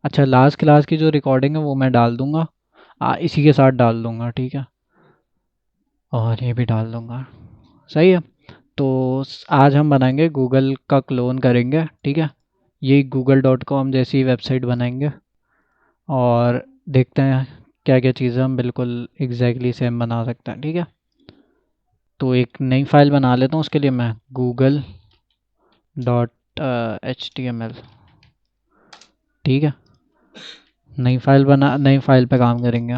अच्छा, last class की जो रिकॉर्डिंग है वो मैं डाल दूंगा, इसी के साथ डाल दूंगा, ठीक है। और ये भी डाल दूंगा। सही है। तो आज हम बनाएंगे, गूगल का क्लोन करेंगे, ठीक है। ये google.com जैसी वेबसाइट बनाएंगे और देखते हैं क्या क्या चीज़ें हम बिल्कुल एग्जैक्टली सेम बना सकते हैं, ठीक है। तो एक नई फाइल बना लेता हूँ उसके लिए मैं, google.html, ठीक है। नई फाइल पे काम करेंगे।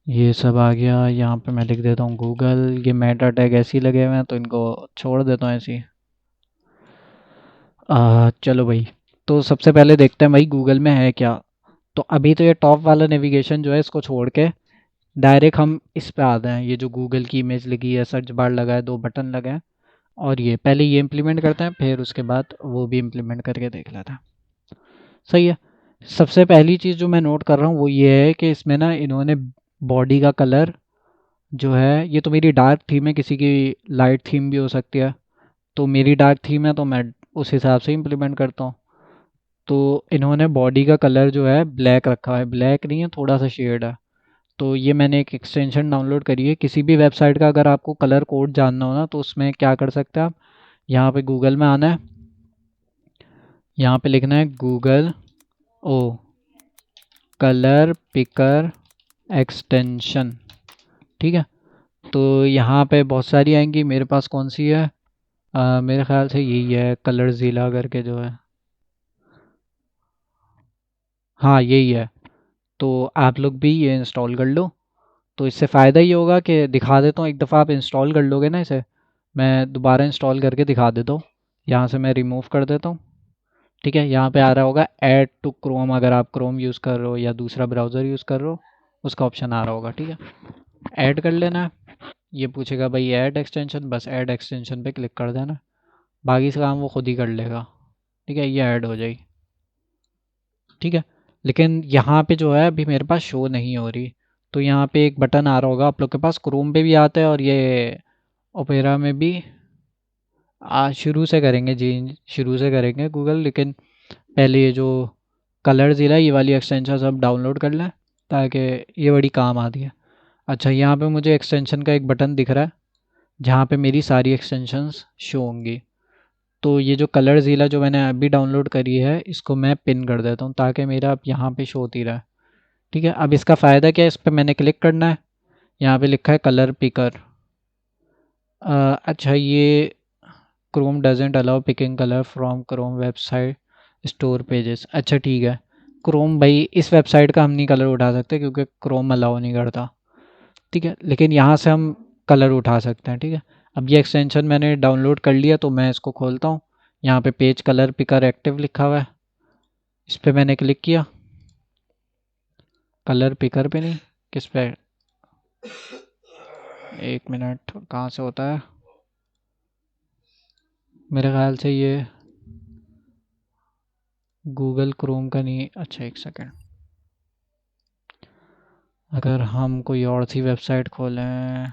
ये सब आ गया, यहाँ पे मैं लिख देता हूँ गूगल। ये मेटा टैग ऐसे ही लगे हुए हैं तो इनको छोड़ देता हूँ ऐसे ही। चलो भाई, तो सबसे पहले देखते हैं भाई गूगल में है क्या। तो अभी तो ये टॉप वाला नेविगेशन जो है इसको छोड़ के डायरेक्ट हम इस पे आते हैं। ये जो गूगल की इमेज लगी है, सर्च बार लगा है, दो बटन लगे हैं, और ये पहले ये इम्प्लीमेंट करते हैं, फिर उसके बाद वो भी इम्प्लीमेंट करके देख लेते हैं। सही है। सबसे पहली चीज़ जो मैं नोट कर रहा हूँ वो ये है कि इसमें ना इन्होंने बॉडी का कलर जो है, ये तो मेरी डार्क थीम है, किसी की लाइट थीम भी हो सकती है। तो मेरी डार्क थीम है तो मैं उस हिसाब से इम्प्लीमेंट करता हूँ। तो इन्होंने बॉडी का कलर जो है ब्लैक रखा है, ब्लैक नहीं है, थोड़ा सा शेड है। तो ये मैंने एक एक्सटेंशन डाउनलोड करी है। किसी भी वेबसाइट का अगर आपको कलर कोड जानना हो ना तो उसमें क्या कर सकते हैं आप, यहाँ पे गूगल में आना है, यहाँ पे लिखना है गूगल ओ कलर पिकर एक्सटेंशन, ठीक है। तो यहाँ पे बहुत सारी आएंगी, मेरे पास कौन सी है, मेरे ख्याल से यही है, कलर ज़िला करके जो है। हाँ यही है। तो आप लोग भी ये इंस्टॉल कर लो। तो इससे फ़ायदा ये होगा कि दिखा देता हूँ, एक दफ़ा आप इंस्टॉल कर लोगे ना इसे, मैं दोबारा इंस्टॉल करके दिखा देता हूँ। यहाँ से मैं रिमूव कर देता हूँ, ठीक है। यहाँ पे आ रहा होगा ऐड टू क्रोम, अगर आप क्रोम यूज़ कर रहे हो या दूसरा ब्राउज़र यूज़ कर रहे हो उसका ऑप्शन आ रहा होगा, ठीक है। ऐड कर लेना है। ये पूछेगा भाई ऐड एक्सटेंशन, बस ऐड एक्सटेंशन पे क्लिक कर देना। बाकी से काम वो खुद ही कर लेगा, ठीक है। ये ऐड हो जाएगी, ठीक है। लेकिन यहाँ पे जो है अभी मेरे पास शो नहीं हो रही। तो यहाँ पे एक बटन आ रहा होगा आप लोग के पास, क्रोम पे भी आता है और ये ओपेरा में भी। शुरू से करेंगे जी, शुरू से करेंगे गूगल, लेकिन पहले ये जो कलर ज़िला ये वाली एक्सटेंशन सब डाउनलोड कर लें ताकि ये बड़ी काम आती है। अच्छा, यहाँ पे मुझे एक्सटेंशन का एक बटन दिख रहा है जहाँ पे मेरी सारी एक्सटेंशंस शो होंगी। तो ये जो कलर ज़िला जो मैंने अभी डाउनलोड करी है इसको मैं पिन कर देता हूँ ताकि मेरा अब यहाँ पे शो होती रहे, ठीक है। अब इसका फ़ायदा क्या है, इस पर मैंने क्लिक करना है, यहाँ पे लिखा है कलर पिकर। अच्छा, ये Chrome doesn't allow picking colour from Chrome website store pages. अच्छा ठीक है, क्रोम भाई इस वेबसाइट का हम नहीं कलर उठा सकते क्योंकि क्रोम अलाउ नहीं करता, ठीक है। लेकिन यहाँ से हम कलर उठा सकते हैं, ठीक है। अब ये एक्सटेंशन मैंने डाउनलोड कर लिया तो मैं इसको खोलता हूँ। यहाँ पे पेज कलर पिकर एक्टिव लिखा हुआ है, इस पर मैंने क्लिक किया। कलर पिकर पे नहीं, किस पे, एक मिनट, कहाँ से होता है, मेरे ख्याल से ये गूगल क्रोम का नहीं। अच्छा एक सेकेंड, अगर हम कोई और सी वेबसाइट खोलें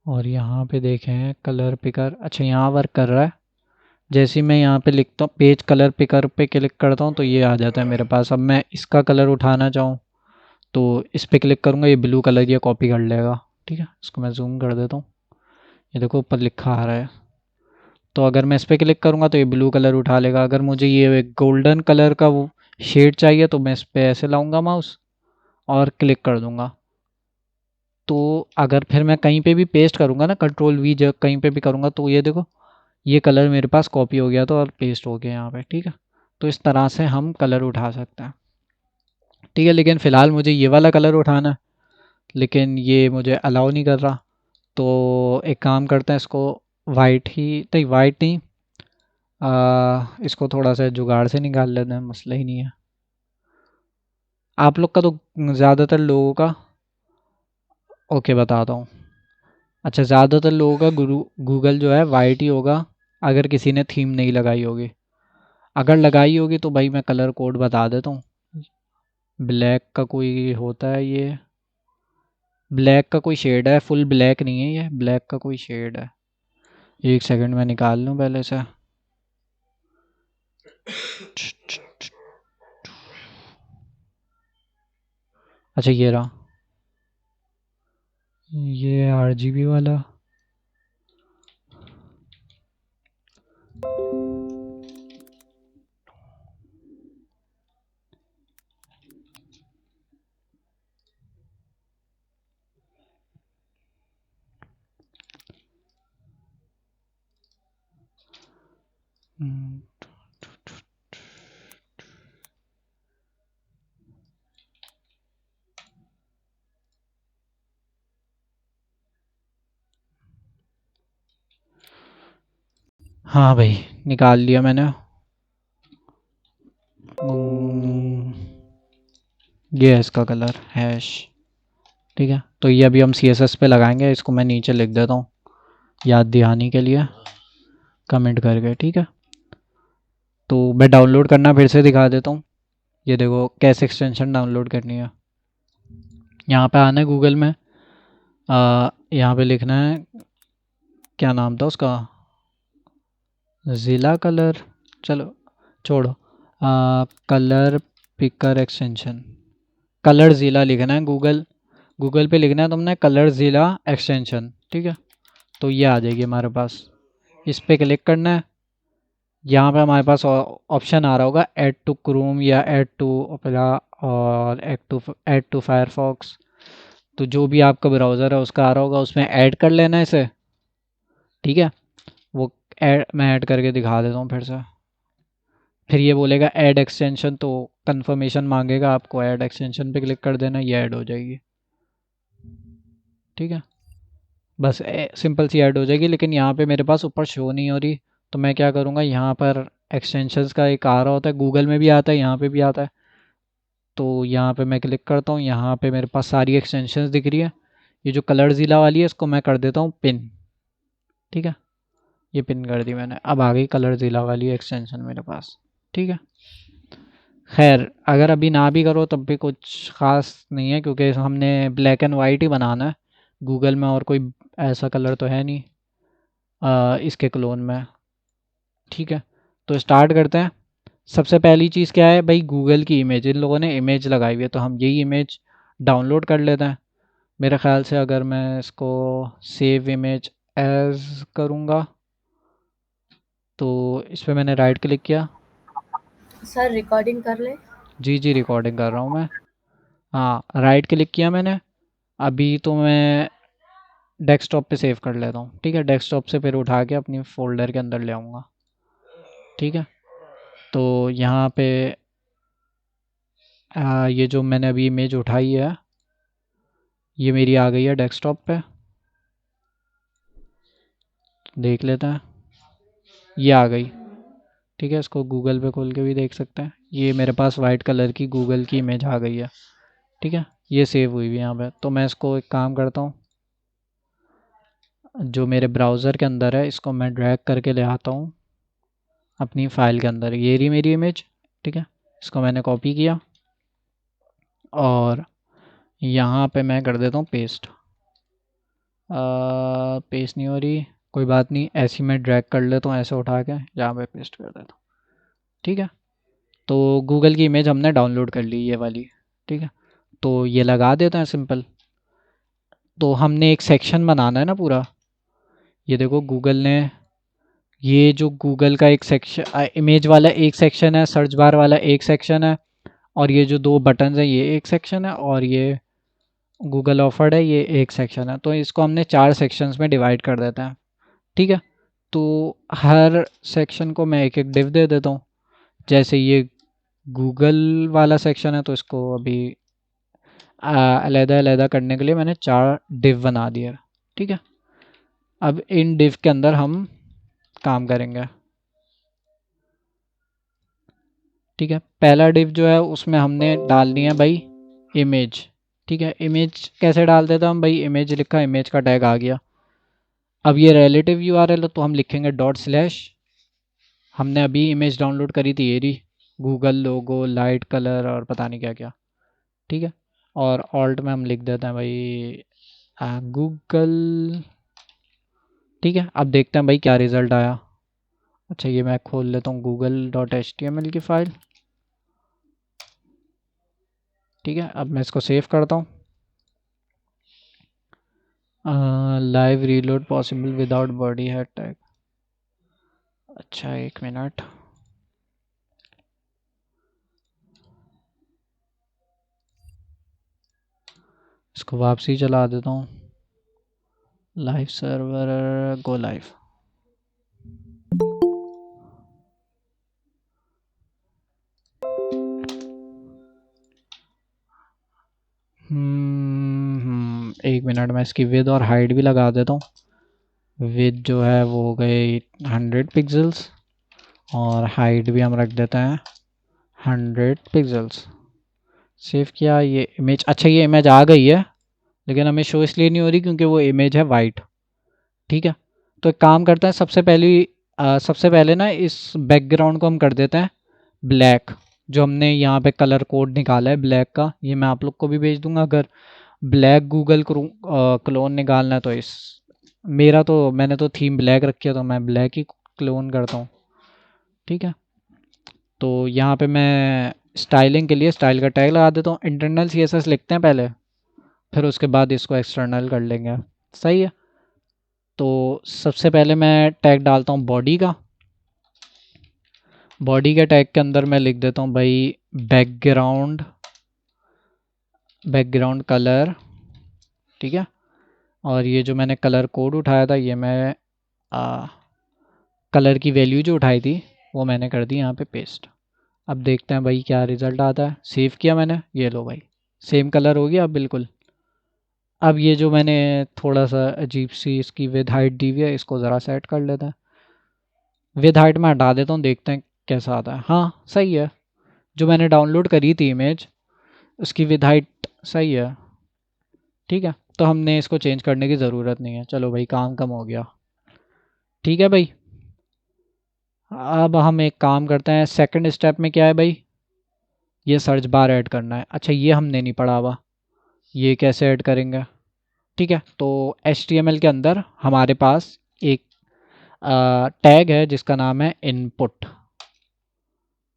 और यहाँ पे देखें कलर पिकर, अच्छा यहाँ वर्क कर रहा है। जैसे ही मैं यहाँ पे लिखता हूँ पेज कलर पिकर पे क्लिक करता हूँ तो ये आ जाता है मेरे पास। अब मैं इसका कलर उठाना चाहूँ तो इस पे क्लिक करूँगा, ये ब्लू कलर ये कॉपी कर लेगा, ठीक है। इसको मैं जूम कर देता हूँ, ये देखो ऊपर लिखा आ रहा है। तो अगर मैं इस पे क्लिक करूँगा तो ये ब्लू कलर उठा लेगा। अगर मुझे ये गोल्डन कलर का वो शेड चाहिए तो मैं इस पे ऐसे लाऊंगा माउस और क्लिक कर दूंगा। तो अगर फिर मैं कहीं पे भी पेस्ट करूँगा ना, कंट्रोल वी जब कहीं पे भी करूँगा तो ये देखो ये कलर मेरे पास कॉपी हो गया तो और पेस्ट हो गया यहाँ पे, ठीक है। तो इस तरह से हम कलर उठा सकते हैं, ठीक है। लेकिन फ़िलहाल मुझे ये वाला कलर उठाना है, लेकिन ये मुझे अलाउ नहीं कर रहा। तो एक काम करते हैं, इसको वाइट ही नहीं, वाइट नहीं, इसको थोड़ा सा जुगाड़ से निकाल लेते हैं, मसला ही नहीं है। आप लोग का तो ज़्यादातर लोगों का, ओके बताता हूँ। अच्छा, ज़्यादातर लोगों का गूगल जो है वाइट ही होगा अगर किसी ने थीम नहीं लगाई होगी। अगर लगाई होगी तो भाई मैं कलर कोड बता देता हूँ। ब्लैक का कोई होता है ये, ब्लैक का कोई शेड है, फुल ब्लैक नहीं है, ये ब्लैक का कोई शेड है। एक सेकंड में निकाल लूँ पहले से। अच्छा ये रहा, ये RGB वाला। हाँ भाई, निकाल लिया मैंने। ये है इसका कलर हैश। ठीक है, तो ये अभी हम CSS पे लगाएंगे। इसको मैं नीचे लिख देता हूँ याद दिलाने के लिए, कमेंट करके। ठीक है, तो मैं डाउनलोड करना फिर से दिखा देता हूँ। ये देखो कैसे एक्सटेंशन डाउनलोड करनी है। यहाँ पे आना है गूगल में, यहाँ पे लिखना है, क्या नाम था उसका, ज़िला कलर, चलो छोड़ो, कलर पिकर एक्सटेंशन, कलर ज़िला लिखना है। गूगल गूगल पे लिखना है तुमने कलर ज़िला एक्सटेंशन। ठीक है, तो ये आ जाएगी हमारे पास। इस पर क्लिक करना है। यहाँ पे हमारे पास ऑप्शन आ रहा होगा ऐड टू क्रोम या ऐड टू ओपेरा और ऐड टू फायरफॉक्स। तो जो भी आपका ब्राउज़र है उसका आ रहा होगा, उसमें ऐड कर लेना है इसे। ठीक है, वो मैं ऐड करके दिखा देता हूँ फिर से। फिर ये बोलेगा ऐड एक्सटेंशन, तो कंफर्मेशन मांगेगा आपको, ऐड एक्सटेंशन पे क्लिक कर देना, ये ऐड हो जाएगी। ठीक है, बस सिंपल सी ऐड हो जाएगी। लेकिन यहाँ पे मेरे पास ऊपर शो नहीं हो रही, तो मैं क्या करूँगा, यहाँ पर एक्सटेंशंस का एक आ रहा होता है, गूगल में भी आता है, यहाँ पे भी आता है। तो यहाँ पे मैं क्लिक करता हूँ, यहाँ पे मेरे पास सारी एक्सटेंशंस दिख रही है। ये जो कलर ज़िला वाली है इसको मैं कर देता हूँ पिन। ठीक है, ये पिन कर दी मैंने। अब आ गई कलर ज़िला वाली एक्सटेंशन मेरे पास। ठीक है, खैर अगर अभी ना भी करो तब भी कुछ ख़ास नहीं है, क्योंकि हमने ब्लैक एंड वाइट ही बनाना है गूगल में, और कोई ऐसा कलर तो है नहीं इसके क्लोन में। ठीक है, तो स्टार्ट करते हैं। सबसे पहली चीज़ क्या है भाई, गूगल की इमेज। इन लोगों ने इमेज लगाई हुई है, तो हम यही इमेज डाउनलोड कर लेते हैं। मेरे ख्याल से अगर मैं इसको सेव इमेज एज करूँगा, तो इस पर मैंने राइट क्लिक किया। सर रिकॉर्डिंग कर ले। जी जी, रिकॉर्डिंग कर रहा हूँ मैं। हाँ, राइट क्लिक किया मैंने। अभी तो मैं डेस्कटॉप पे सेव कर लेता हूँ। ठीक है, डेस्कटॉप से फिर उठा के अपनी फ़ोल्डर के अंदर ले आऊँगा। ठीक है, तो यहाँ पे ये जो मैंने अभी इमेज उठाई है, ये मेरी आ गई है डेस्कटॉप पे। देख लेते हैं, ये आ गई। ठीक है, इसको गूगल पे खोल के भी देख सकते हैं। ये मेरे पास वाइट कलर की गूगल की इमेज आ गई है। ठीक है, ये सेव हुई हुई है यहाँ पे। तो मैं इसको एक काम करता हूँ, जो मेरे ब्राउज़र के अंदर है इसको मैं ड्रैग करके ले आता हूँ अपनी फ़ाइल के अंदर। ये रही मेरी इमेज। ठीक है, इसको मैंने कॉपी किया और यहाँ पे मैं कर देता हूँ पेस्ट। पेस्ट नहीं हो रही, कोई बात नहीं, ऐसे ही मैं ड्रैग कर लेता हूँ, ऐसे उठा के यहाँ पे पेस्ट कर देता हूँ। ठीक है, तो गूगल की इमेज हमने डाउनलोड कर ली, ये वाली। ठीक है, तो ये लगा देते हैं सिंपल। तो हमने एक सेक्शन बनाना है ना पूरा। ये देखो गूगल ने, ये जो गूगल का एक सेक्शन इमेज वाला एक सेक्शन है, सर्च बार वाला एक सेक्शन है, और ये जो दो बटन्स हैं ये एक सेक्शन है, और ये गूगल ऑफर्ड है ये एक सेक्शन है। तो इसको हमने 4 सेक्शंस में डिवाइड कर देते हैं। ठीक है, तो हर सेक्शन को मैं एक एक डिव दे देता हूँ। जैसे ये गूगल वाला सेक्शन है, तो इसको अभी अलहदा-अलहदा करने के लिए मैंने 4 डिव बना दिए। ठीक है, अब इन डिव के अंदर हम काम करेंगे। ठीक है, पहला डिव जो है उसमें हमने डालनी है भाई इमेज। ठीक है, इमेज कैसे डाल देता हम भाई, इमेज लिखा, इमेज का टैग आ गया। अब ये रिलेटिव यूआरएल है, तो हम लिखेंगे डॉट स्लैश, हमने अभी इमेज डाउनलोड करी थी ये रही, गूगल लोगो लाइट कलर और पता नहीं क्या क्या। ठीक है, और ऑल्ट में हम लिख देते हैं भाई गूगल। ठीक है, अब देखते हैं भाई क्या रिज़ल्ट आया। अच्छा ये मैं खोल लेता हूँ google.html की फ़ाइल। ठीक है, अब मैं इसको सेव करता हूँ। Live reload possible without body head tag. अच्छा एक मिनट, इसको वापसी चला देता हूँ। Live server, go live. एक मिनट, मैं इसकी विद और हाइट भी लगा देता हूँ। विद जो है वो हो गई 100 पिक्सल्स, और हाइट भी हम रख देते हैं 100 पिक्सल्स। सेव किया, ये इमेज, अच्छा ये इमेज आ गई है, लेकिन हमें शो इसलिए नहीं हो रही क्योंकि वो इमेज है वाइट। ठीक है, तो एक काम करते हैं, सबसे पहले ना इस बैकग्राउंड को हम कर देते हैं ब्लैक। जो हमने यहाँ पे कलर कोड निकाला है ब्लैक का, ये मैं आप लोग को भी भेज दूंगा। अगर ब्लैक गूगल क्लोन निकालना है तो इस, मेरा तो मैंने तो थीम ब्लैक रखी है तो मैं ब्लैक ही क्लोन करता हूँ। ठीक है, तो यहाँ पे मैं स्टाइलिंग के लिए स्टाइल का टैग लगा देता हूँ। इंटरनल सीएसएस लिखते हैं पहले, फिर उसके बाद इसको एक्सटर्नल कर लेंगे। सही है, तो सबसे पहले मैं टैग डालता हूँ बॉडी का। बॉडी के टैग के अंदर मैं लिख देता हूँ भाई बैकग्राउंड, बैकग्राउंड कलर। ठीक है, और ये जो मैंने कलर कोड उठाया था, ये मैं कलर की वैल्यू जो उठाई थी वो मैंने कर दी यहाँ पे पेस्ट। अब देखते हैं भाई क्या रिज़ल्ट आता है। सेव किया मैंने, ये लो भाई सेम कलर हो गया अब बिल्कुल। अब ये जो मैंने थोड़ा सा अजीब सी इसकी विद हाइट दी हुई है, इसको ज़रा सेट कर लेते हैं। विद हाइट में हटा देता हूँ, देखते हैं कैसा आता है। हाँ सही है, जो मैंने डाउनलोड करी थी इमेज, उसकी विद हाइट सही है। ठीक है, तो हमने इसको चेंज करने की ज़रूरत नहीं है। चलो भाई काम कम हो गया। ठीक है भाई, अब हम एक काम करते हैं, सेकंड स्टेप में क्या है भाई, ये सर्च बार ऐड करना है। अच्छा ये हमने नहीं पढ़ा हुआ, ये कैसे ऐड करेंगे। ठीक है, तो HTML के अंदर हमारे पास एक टैग है जिसका नाम है इनपुट।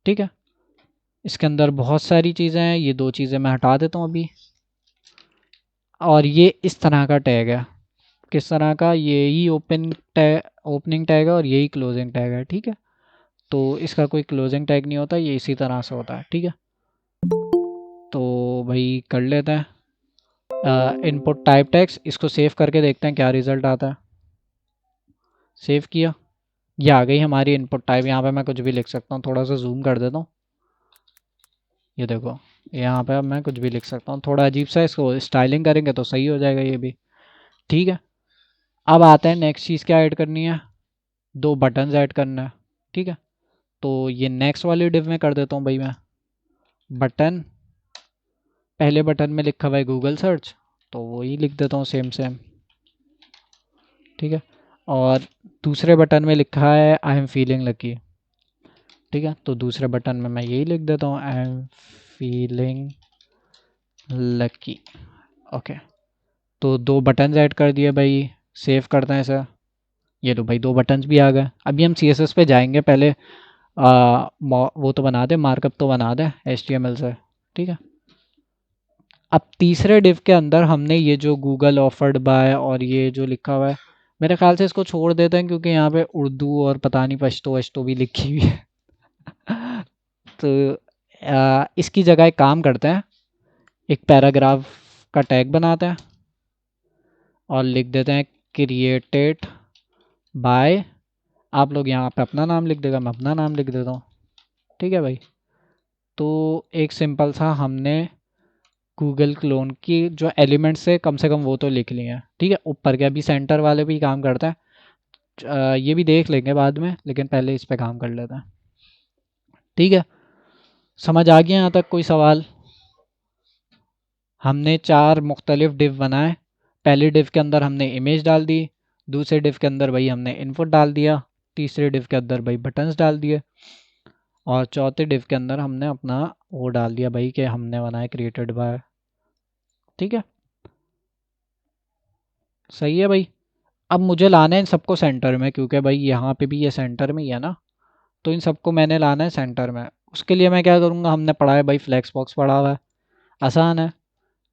ठीक है, इसके अंदर बहुत सारी चीज़ें हैं, ये दो चीज़ें मैं हटा देता हूँ अभी। और ये इस तरह का टैग है, किस तरह का, यही ओपनिंग टैग है और यही क्लोजिंग टैग है। ठीक है, तो इसका कोई क्लोजिंग टैग नहीं होता, ये इसी तरह से होता है। ठीक है, तो भाई कर लेते हैं इनपुट टाइप टेक्स्ट, इसको सेव करके देखते हैं क्या रिज़ल्ट आता है। सेव किया, ये आ गई हमारी इनपुट टाइप। यहाँ पे मैं कुछ भी लिख सकता हूँ, थोड़ा सा जूम कर देता हूँ, ये देखो यहाँ पे अब मैं कुछ भी लिख सकता हूँ। थोड़ा अजीब सा, इसको स्टाइलिंग करेंगे तो सही हो जाएगा ये भी। ठीक है, अब आते हैं नेक्स्ट चीज़ क्या ऐड करनी है, दो बटन्स ऐड करना है। ठीक है, तो ये नेक्स्ट वाली डिव में कर देता हूँ भाई मैं बटन। पहले बटन में लिखा हुआ है गूगल सर्च, तो वही लिख देता हूँ सेम सेम। ठीक है, और दूसरे बटन में लिखा है आई एम फीलिंग लकी। ठीक है, तो दूसरे बटन में मैं यही लिख देता हूँ I am feeling lucky. Okay, तो दो बटन्स ऐड कर दिए भाई। सेव करते हैं इसे, ये लो भाई दो बटन्स भी आ गए। अभी हम CSS पे जाएंगे, पहले वो तो बना दे, मार्कअप तो बना दे HTML से। ठीक है, अब तीसरे डिव के अंदर हमने ये जो गूगल ऑफर्ड बाय और ये जो लिखा हुआ है, मेरे ख्याल से इसको छोड़ देते हैं क्योंकि यहाँ पे उर्दू और पता नहीं पश्तो वश्तो भी लिखी हुई है। तो इसकी जगह एक काम करते हैं, एक पैराग्राफ का टैग बनाते हैं और लिख देते हैं क्रिएटेड बाय। आप लोग यहाँ पे अपना नाम लिख देगा, मैं अपना नाम लिख देता हूँ। ठीक है भाई, तो एक सिंपल सा हमने गूगल क्लोन की जो एलिमेंट्स है कम से कम वो तो लिख लिए हैं। ठीक है, ऊपर के अभी सेंटर वाले भी काम करता है, ये भी देख लेंगे बाद में, लेकिन पहले इस पे काम कर लेते हैं। ठीक है, समझ आ गया यहाँ तक कोई सवाल। हमने चार मुख्तलिफ डिव बनाए। पहली डिव के अंदर हमने इमेज डाल दी, दूसरे डिव के अंदर भाई हमने इनपुट डाल दिया, तीसरे डिव के अंदर भाई बटन्स डाल दिए, और चौथे डिव के अंदर हमने अपना वो डाल दिया भाई कि हमने बनाया क्रिएटेड बाय। ठीक है, सही है भाई। अब मुझे लाना है इन सबको सेंटर में, क्योंकि भाई यहाँ पे भी ये सेंटर में ही है ना, तो इन सबको मैंने लाना है सेंटर में। उसके लिए मैं क्या करूँगा, हमने पढ़ा है भाई, फ्लेक्स बॉक्स पढ़ा हुआ है, आसान है।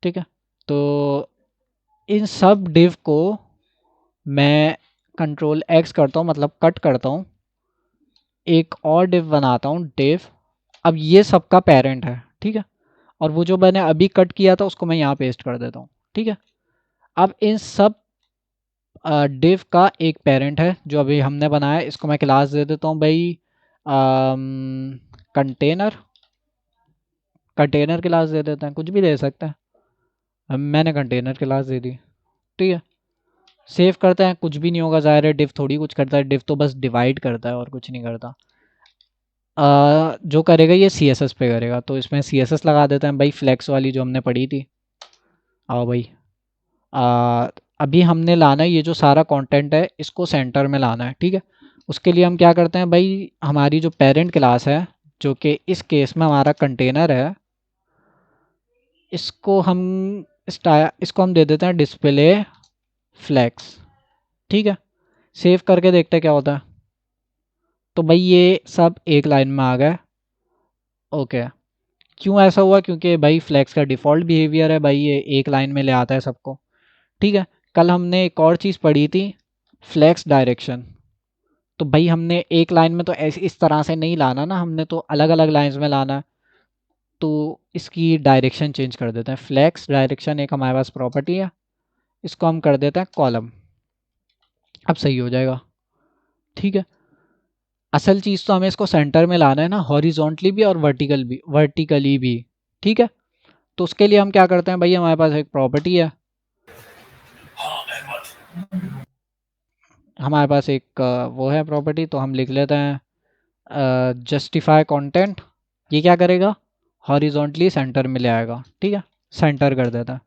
ठीक है, तो इन सब डिव को मैं कंट्रोल एक्स करता हूँ, मतलब कट करता हूँ, एक और डिव बनाता हूँ, डिव। अब ये सबका पेरेंट है, ठीक है, और वो जो मैंने अभी कट किया था उसको मैं यहाँ पेस्ट कर देता हूँ। ठीक है, अब इन सब डिव का एक पेरेंट है जो अभी हमने बनाया, इसको मैं क्लास दे देता हूँ भाई, कंटेनर। कंटेनर क्लास दे देते हैं, कुछ भी दे सकते हैं, मैंने कंटेनर क्लास दे दी। ठीक है, सेव करते हैं, कुछ भी नहीं होगा, ज़ाहिर है डिव थोड़ी कुछ करता है, डिव तो बस डिवाइड करता है और कुछ नहीं करता। जो करेगा ये सी एस एस पे करेगा, तो इसमें सी एस एस लगा देते हैं भाई, फ्लेक्स वाली जो हमने पढ़ी थी। आओ भाई, आ, अभी हमने लाना है ये जो सारा कंटेंट है इसको सेंटर में लाना है। ठीक है, उसके लिए हम क्या करते हैं भाई, हमारी जो पेरेंट क्लास है, जो कि इस केस में हमारा कंटेनर है, इसको हम इसको हम दे देते हैं डिस्प्ले फ्लेक्स। ठीक है, सेव करके देखते हैं क्या होता है। तो भाई ये सब एक लाइन में आ गए। ओके, क्यों ऐसा हुआ, क्योंकि भाई फ्लेक्स का डिफ़ॉल्ट बिहेवियर है भाई, ये एक लाइन में ले आता है सबको। ठीक है, कल हमने एक और चीज़ पढ़ी थी, फ्लेक्स डायरेक्शन। तो भाई हमने एक लाइन में तो ऐसे इस तरह से नहीं लाना ना, हमने तो अलग अलग लाइंस में लाना है। तो इसकी डायरेक्शन चेंज कर देते हैं, फ्लेक्स डायरेक्शन एक हमारे पास प्रॉपर्टी है, इसको हम कर देते हैं कॉलम। अब सही हो जाएगा। ठीक है, असल चीज़ तो हमें इसको सेंटर में लाना है ना, हॉरिजॉन्टली भी और वर्टिकली भी। ठीक है, तो उसके लिए हम क्या करते हैं भाई, हमारे पास एक प्रॉपर्टी है, हमारे पास एक वो है प्रॉपर्टी, तो हम लिख लेते हैं जस्टिफाई कंटेंट। ये क्या करेगा, हॉरिजॉन्टली सेंटर में ले आएगा। ठीक है, सेंटर कर देता है,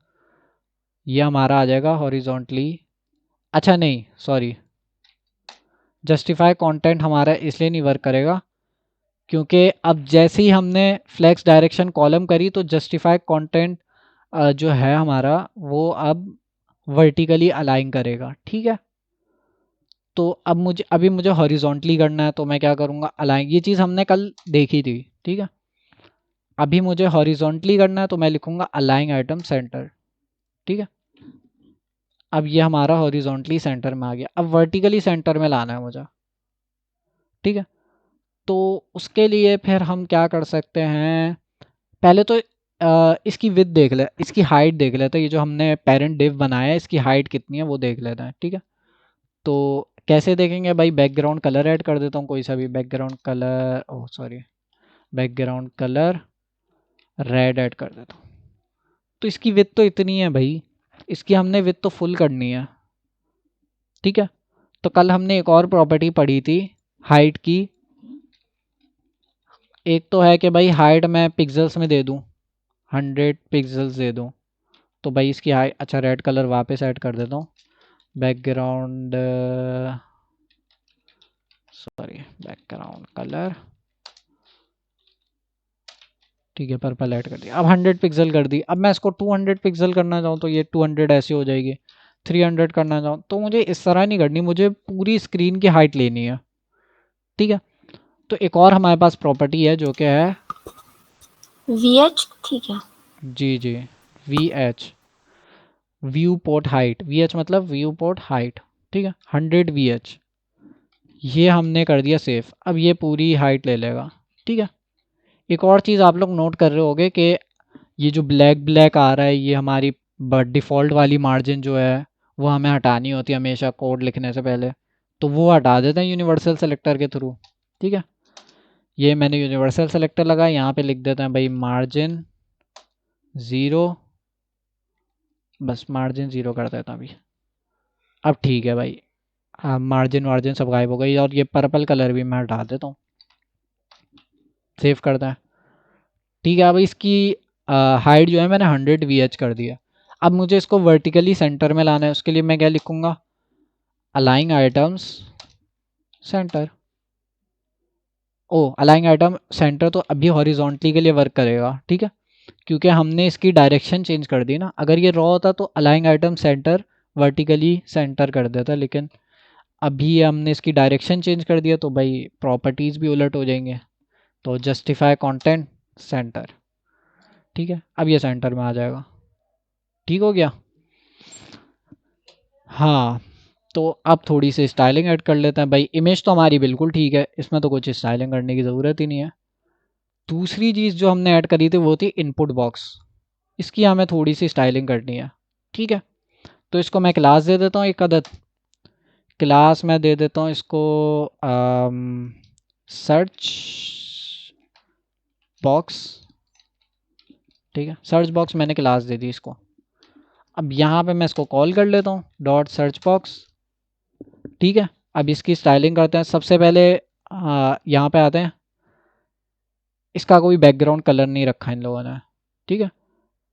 ये हमारा आ जाएगा हॉरिजॉन्टली। अच्छा नहीं, सॉरी, जस्टिफाई कंटेंट हमारा इसलिए नहीं वर्क करेगा क्योंकि अब जैसे ही हमने फ्लेक्स डायरेक्शन कॉलम करी तो जस्टिफाई कंटेंट जो है हमारा वो अब वर्टिकली अलाइन करेगा। ठीक है, तो अब मुझे हॉरिजॉन्टली करना है, तो मैं क्या करूँगा, अलाइन, ये चीज़ हमने कल देखी थी। ठीक है, अभी मुझे हॉरिजॉन्टली करना है तो मैं लिखूँगा अलाइन आइटम सेंटर। ठीक है, अब ये हमारा हॉरिजॉन्टली सेंटर में आ गया, अब वर्टिकली सेंटर में लाना है मुझे। ठीक है, तो उसके लिए फिर हम क्या कर सकते हैं, पहले तो इसकी विड्थ देख ले, इसकी हाइट देख लेते हैं, ये जो हमने पेरेंट डिव बनाया है इसकी हाइट कितनी है वो देख लेते हैं। ठीक है, तो कैसे देखेंगे भाई, बैकग्राउंड कलर ऐड कर देता हूँ, कोई सा भी background colour, oh sorry, background colour red add कर देता हूँ। तो इसकी विड्थ तो इतनी है भाई, इसकी हमने विड्थ तो फुल करनी है। ठीक है, तो कल हमने एक और प्रॉपर्टी पढ़ी थी हाइट की, एक तो है कि भाई हाइट मैं पिक्सल्स में दे दूँ, 100 पिक्सल्स दे दूँ। तो भाई इसकी हाइट, अच्छा रेड कलर वापस ऐड कर देता हूँ, बैकग्राउंड, सॉरी, बैकग्राउंड कलर, ठीक है, पर्पल ऐड कर दिया। अब 100 पिक्सल कर दी, अब मैं इसको 200 पिक्सल करना चाहूँ तो ये 200 ऐसे हो जाएगी, 300 करना चाहूँ तो मुझे इस तरह नहीं करनी, मुझे पूरी स्क्रीन की हाइट लेनी है। ठीक है, तो एक और हमारे पास प्रॉपर्टी है जो कि है VH, ठीक है। जी जी, V H, viewport height, V H मतलब व्यू पोर्ट हाइट। ठीक है, 100 VH, ये हमने कर दिया सेफ, अब ये पूरी हाइट ले लेगा। ठीक है, एक और चीज़ आप लोग नोट कर रहे होगे कि ये जो ब्लैक ब्लैक आ रहा है, ये हमारी डिफ़ॉल्ट वाली मार्जिन जो है वो हमें हटानी होती है हमेशा कोड लिखने से पहले, तो वो हटा देते हैं यूनिवर्सल सेलेक्टर के थ्रू। ठीक है, ये मैंने यूनिवर्सल सेलेक्टर लगा, यहाँ पे लिख देते हैं भाई मार्जिन ज़ीरो, बस मार्जिन ज़ीरो कर देता हूँ अभी। अब ठीक है भाई, मार्जिन वार्जिन सब गायब हो गई, और ये पर्पल कलर भी मैं हटा देता हूँ, सेव करता है। ठीक है, अब इसकी हाइट जो है मैंने 100 VH कर दिया। अब मुझे इसको वर्टिकली सेंटर में लाना है, उसके लिए मैं क्या लिखूँगा, अलाइन आइटम्स सेंटर। ओ, अलाइन आइटम सेंटर तो अभी हॉरिजॉन्टली के लिए वर्क करेगा। ठीक है, क्योंकि हमने इसकी डायरेक्शन चेंज कर दी ना, अगर ये रॉ होता तो align item centre vertically centre कर देता, लेकिन अभी हमने इसकी डायरेक्शन चेंज कर दिया तो भाई प्रॉपर्टीज़ भी उलट हो जाएंगे। तो जस्टिफाई कंटेंट सेंटर, ठीक है, अब ये सेंटर में आ जाएगा। ठीक हो गया। हाँ, तो अब थोड़ी सी स्टाइलिंग ऐड कर लेते हैं भाई। इमेज तो हमारी बिल्कुल ठीक है, इसमें तो कुछ स्टाइलिंग करने की ज़रूरत ही नहीं है। दूसरी चीज़ जो हमने ऐड करी थी वो थी इनपुट बॉक्स। इसकी हमें थोड़ी सी स्टाइलिंग करनी है, ठीक है। तो इसको मैं क्लास दे देता हूँ एक अदद। क्लास में दे देता हूँ इसको सर्च बॉक्स, ठीक है। सर्च बॉक्स मैंने क्लास दे दी इसको। अब यहाँ पे मैं इसको कॉल कर लेता हूँ डॉट सर्च बॉक्स, ठीक है। अब इसकी स्टाइलिंग करते हैं। सबसे पहले यहाँ पे आते हैं, इसका कोई बैकग्राउंड कलर नहीं रखा इन लोगों ने, ठीक है।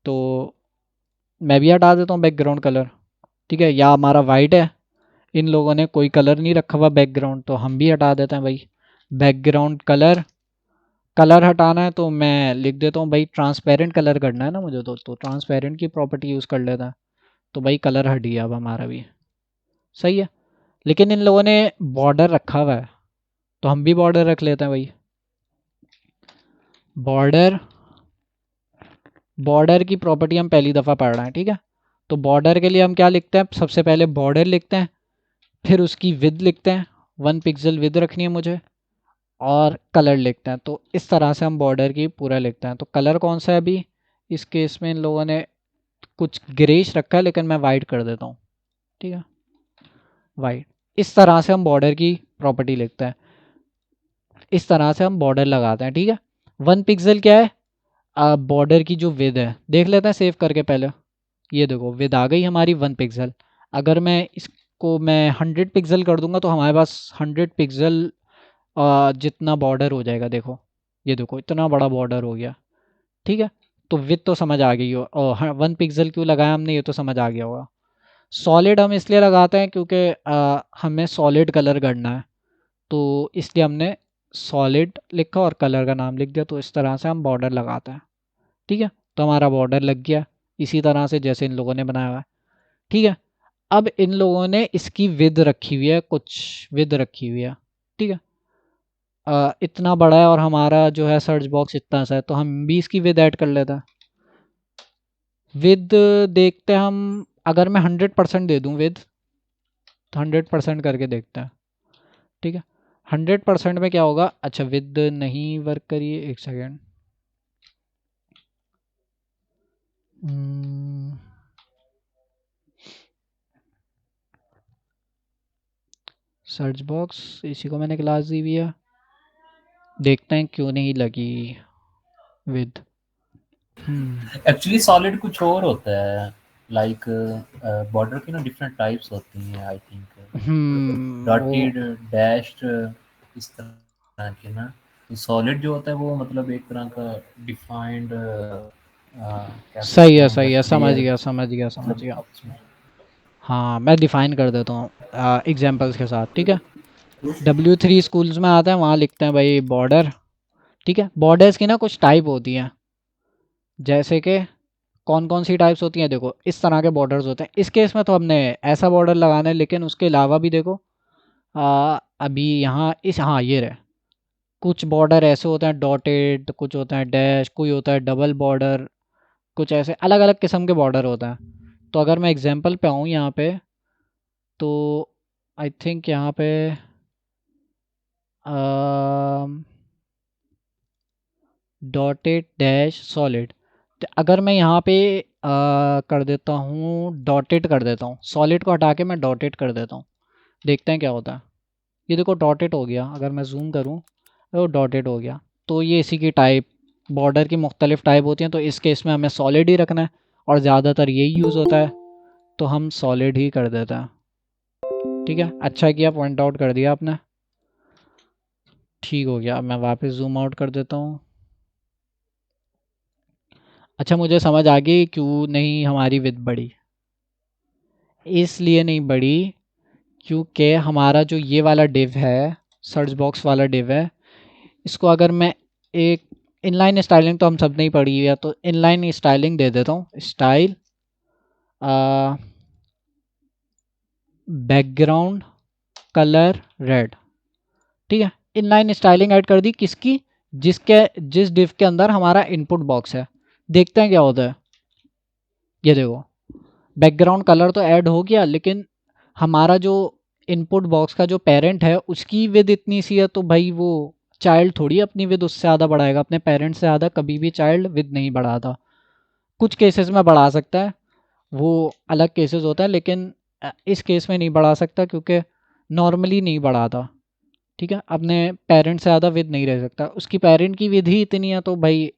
तो मैं भी हटा देता हूँ बैकग्राउंड कलर, ठीक है। या हमारा वाइट है, इन लोगों ने कोई कलर नहीं रखा हुआ बैकग्राउंड, तो हम भी हटा देते हैं भाई बैकग्राउंड कलर। कलर हटाना है तो मैं लिख देता हूँ भाई ट्रांसपेरेंट कलर करना है ना मुझे, तो ट्रांसपेरेंट की प्रॉपर्टी यूज़ कर लेता है। तो भाई कलर हट गया अब हमारा भी, सही है। लेकिन इन लोगों ने बॉर्डर रखा हुआ है, तो हम भी बॉर्डर रख लेते हैं भाई। बॉर्डर, बॉर्डर की प्रॉपर्टी हम पहली दफ़ा पढ़ रहे हैं, ठीक है। तो बॉर्डर के लिए हम क्या लिखते हैं, सबसे पहले बॉर्डर लिखते हैं, फिर उसकी विड्थ लिखते हैं, 1 पिक्सल विड्थ रखनी है मुझे, और कलर लिखते हैं। तो इस तरह से हम बॉर्डर की पूरा लिखते हैं। तो कलर कौन सा है अभी इस केस में, इन लोगों ने कुछ ग्रेश रखा है, लेकिन मैं वाइट कर देता हूँ, ठीक है, वाइट। इस तरह से हम बॉर्डर की प्रॉपर्टी लिखते हैं, इस तरह से हम बॉर्डर लगाते हैं, ठीक है। 1 पिक्सल क्या है, बॉर्डर की जो विड्थ है, देख लेते हैं सेव करके पहले। ये देखो विड्थ आ गई हमारी 1 पिक्सल। अगर मैं इसको मैं 100 पिक्सल कर दूंगा तो हमारे पास 100 पिक्सल जितना बॉर्डर हो जाएगा। देखो, ये देखो इतना बड़ा बॉर्डर हो गया, ठीक है। तो विड्थ तो समझ आ गई हो, और 1 पिक्सल क्यों लगाया हमने ये तो समझ आ गया होगा। सॉलिड हम इसलिए लगाते हैं क्योंकि हमें सॉलिड कलर करना है, तो इसलिए हमने सॉलिड लिखा और कलर का नाम लिख दिया। तो इस तरह से हम बॉर्डर लगाते हैं, ठीक है। तो हमारा बॉर्डर लग गया इसी तरह से जैसे इन लोगों ने बनाया हुआ है, ठीक है। अब इन लोगों ने इसकी विड्थ रखी हुई है, कुछ विड्थ रखी हुई है, ठीक है। इतना बड़ा है और हमारा जो है सर्च बॉक्स इतना सा है, तो हम भी इसकी विड्थ ऐड कर लेते हैं। विड्थ देखते हैं हम, अगर मैं 100% दे दूं विड्थ, तो 100% करके देखते हैं, ठीक है। 100% में क्या होगा, अच्छा विड्थ नहीं वर्क करिए, एक सेकेंड। सर्च बॉक्स, इसी को मैंने क्लास दी हुई है, देखते हैं क्यों नहीं लगी विद। एक्चुअली सॉलिड कुछ और होता है, लाइक बॉर्डर की ना डिफरेंट टाइप्स होती हैं, आई थिंक वो डॉटेड, डैश्ड, इस तरह के ना। सॉलिड जो होता है वो मतलब एक तरह का डिफाइंड, कह सही सकते है, हैं सही है, बट समझ लेयर, गया, समझ गया, समझ मतलब गया। उसमें हाँ, मैं डिफाइन कर देता हूँ एग्जांपल्स के साथ, ठीक है। W3 स्कूल्स में आते हैं, वहाँ लिखते हैं भाई बॉर्डर, ठीक है। बॉर्डर्स की ना कुछ टाइप होती हैं, जैसे कि कौन कौन सी टाइप्स होती हैं, देखो इस तरह के बॉर्डर्स होते हैं। इस केस में तो हमने ऐसा बॉर्डर लगाना है, लेकिन उसके अलावा भी देखो अभी यहाँ इस, हाँ ये रहे, कुछ बॉर्डर ऐसे होते हैं डॉटेड, कुछ होते हैं डैश, कोई होता है डबल बॉर्डर, कुछ ऐसे अलग अलग किस्म के बॉर्डर होते हैं। तो अगर मैं एग्जांपल पे आऊँ यहाँ पे, तो आई थिंक यहाँ पे डॉटेड डैश सॉलिड, तो अगर मैं यहाँ पे कर देता हूँ डॉटेड, कर देता हूँ सॉलिड को हटा के मैं डॉटेड कर देता हूँ, देखते हैं क्या होता है। ये देखो डॉटेड हो गया, अगर मैं जूम करूँ तो डॉटेड हो गया। तो ये इसी की टाइप, बॉर्डर की मुख्तलिफ टाइप होती हैं, तो इस केस में हमें सॉलिड ही रखना है और ज़्यादातर यही यूज़ होता है, तो हम सॉलिड ही कर देते हैं, ठीक है। अच्छा किया पॉइंट आउट कर दिया आपने, ठीक हो गया। अब मैं वापस जूम आउट कर देता हूँ। अच्छा, मुझे समझ आ गई क्यों नहीं हमारी विड्थ बढ़ी। इसलिए नहीं बढ़ी क्योंकि हमारा जो ये वाला डिव है, सर्च बॉक्स वाला डिव है, इसको अगर मैं एक इनलाइन स्टाइलिंग तो हम सब नहीं पढ़ी है, तो इनलाइन स्टाइलिंग दे देता हूँ, स्टाइल बैकग्राउंड कलर रेड। ठीक है, इनलाइन स्टाइलिंग ऐड कर दी किसकी, जिस डिव के अंदर हमारा इनपुट बॉक्स है। देखते हैं क्या होता है। ये देखो, बैकग्राउंड कलर तो ऐड हो गया, लेकिन हमारा जो इनपुट बॉक्स का जो पेरेंट है उसकी विद इतनी सी है, तो भाई वो चाइल्ड थोड़ी अपनी विद उससे ज़्यादा बढ़ाएगा। अपने पेरेंट से ज़्यादा कभी भी चाइल्ड विद नहीं बढ़ाता। कुछ केसेस में बढ़ा सकता है, वो अलग केसेस होता है, लेकिन इस केस में नहीं बढ़ा सकता क्योंकि नॉर्मली नहीं बढ़ाता। ठीक है, अपने पेरेंट से ज़्यादा विद नहीं रह सकता। उसकी पेरेंट की विद ही इतनी है, तो भाई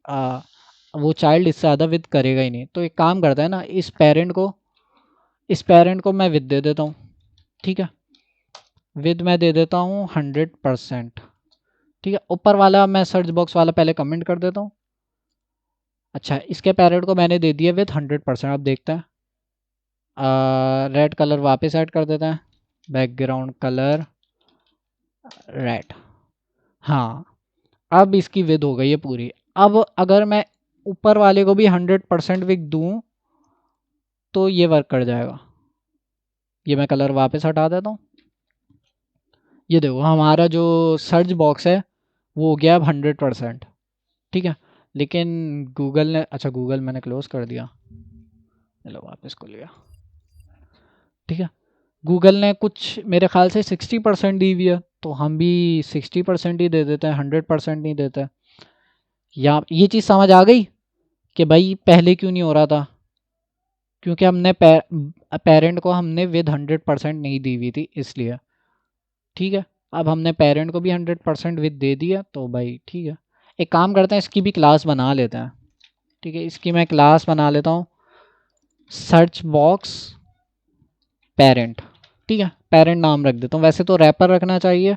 वो चाइल्ड इससे ज़्यादा विद करेगा ही नहीं। तो एक काम करता है ना, इस पेरेंट को मैं विद दे देता हूँ। ठीक है, विद मैं दे देता हूँ 100%। ठीक है, ऊपर वाला मैं सर्च बॉक्स वाला पहले कमेंट कर देता हूँ। अच्छा, इसके पेरेंट को मैंने दे दिया विद 100%। अब देखते हैं, रेड कलर वापस ऐड कर देते हैं, बैकग्राउंड कलर रेड। हाँ, अब इसकी विद हो गई है पूरी। अब अगर मैं ऊपर वाले को भी 100% विद दूँ तो ये वर्क कर जाएगा। ये मैं कलर वापस हटा देता हूँ। ये देखो, हमारा जो सर्च बॉक्स है वो हो गया अब 100%। ठीक है, लेकिन गूगल ने, अच्छा गूगल मैंने क्लोज कर दिया, चलो वापस खोल लिया। ठीक है, गूगल ने कुछ मेरे ख्याल से 60% दी हुई है, तो हम भी 60% ही दे देते हैं, 100% नहीं देते। या ये चीज़ समझ आ गई कि भाई पहले क्यों नहीं हो रहा था, क्योंकि हमने पेरेंट को हमने विद 100% नहीं दी हुई थी इसलिए। ठीक है, अब हमने पेरेंट को भी 100% विद दे दिया, तो भाई ठीक है। एक काम करते हैं, इसकी भी क्लास बना लेते हैं। ठीक है, इसकी मैं क्लास बना लेता हूँ, सर्च बॉक्स पेरेंट। ठीक है, पेरेंट नाम रख देता हूँ। वैसे तो रैपर रखना चाहिए,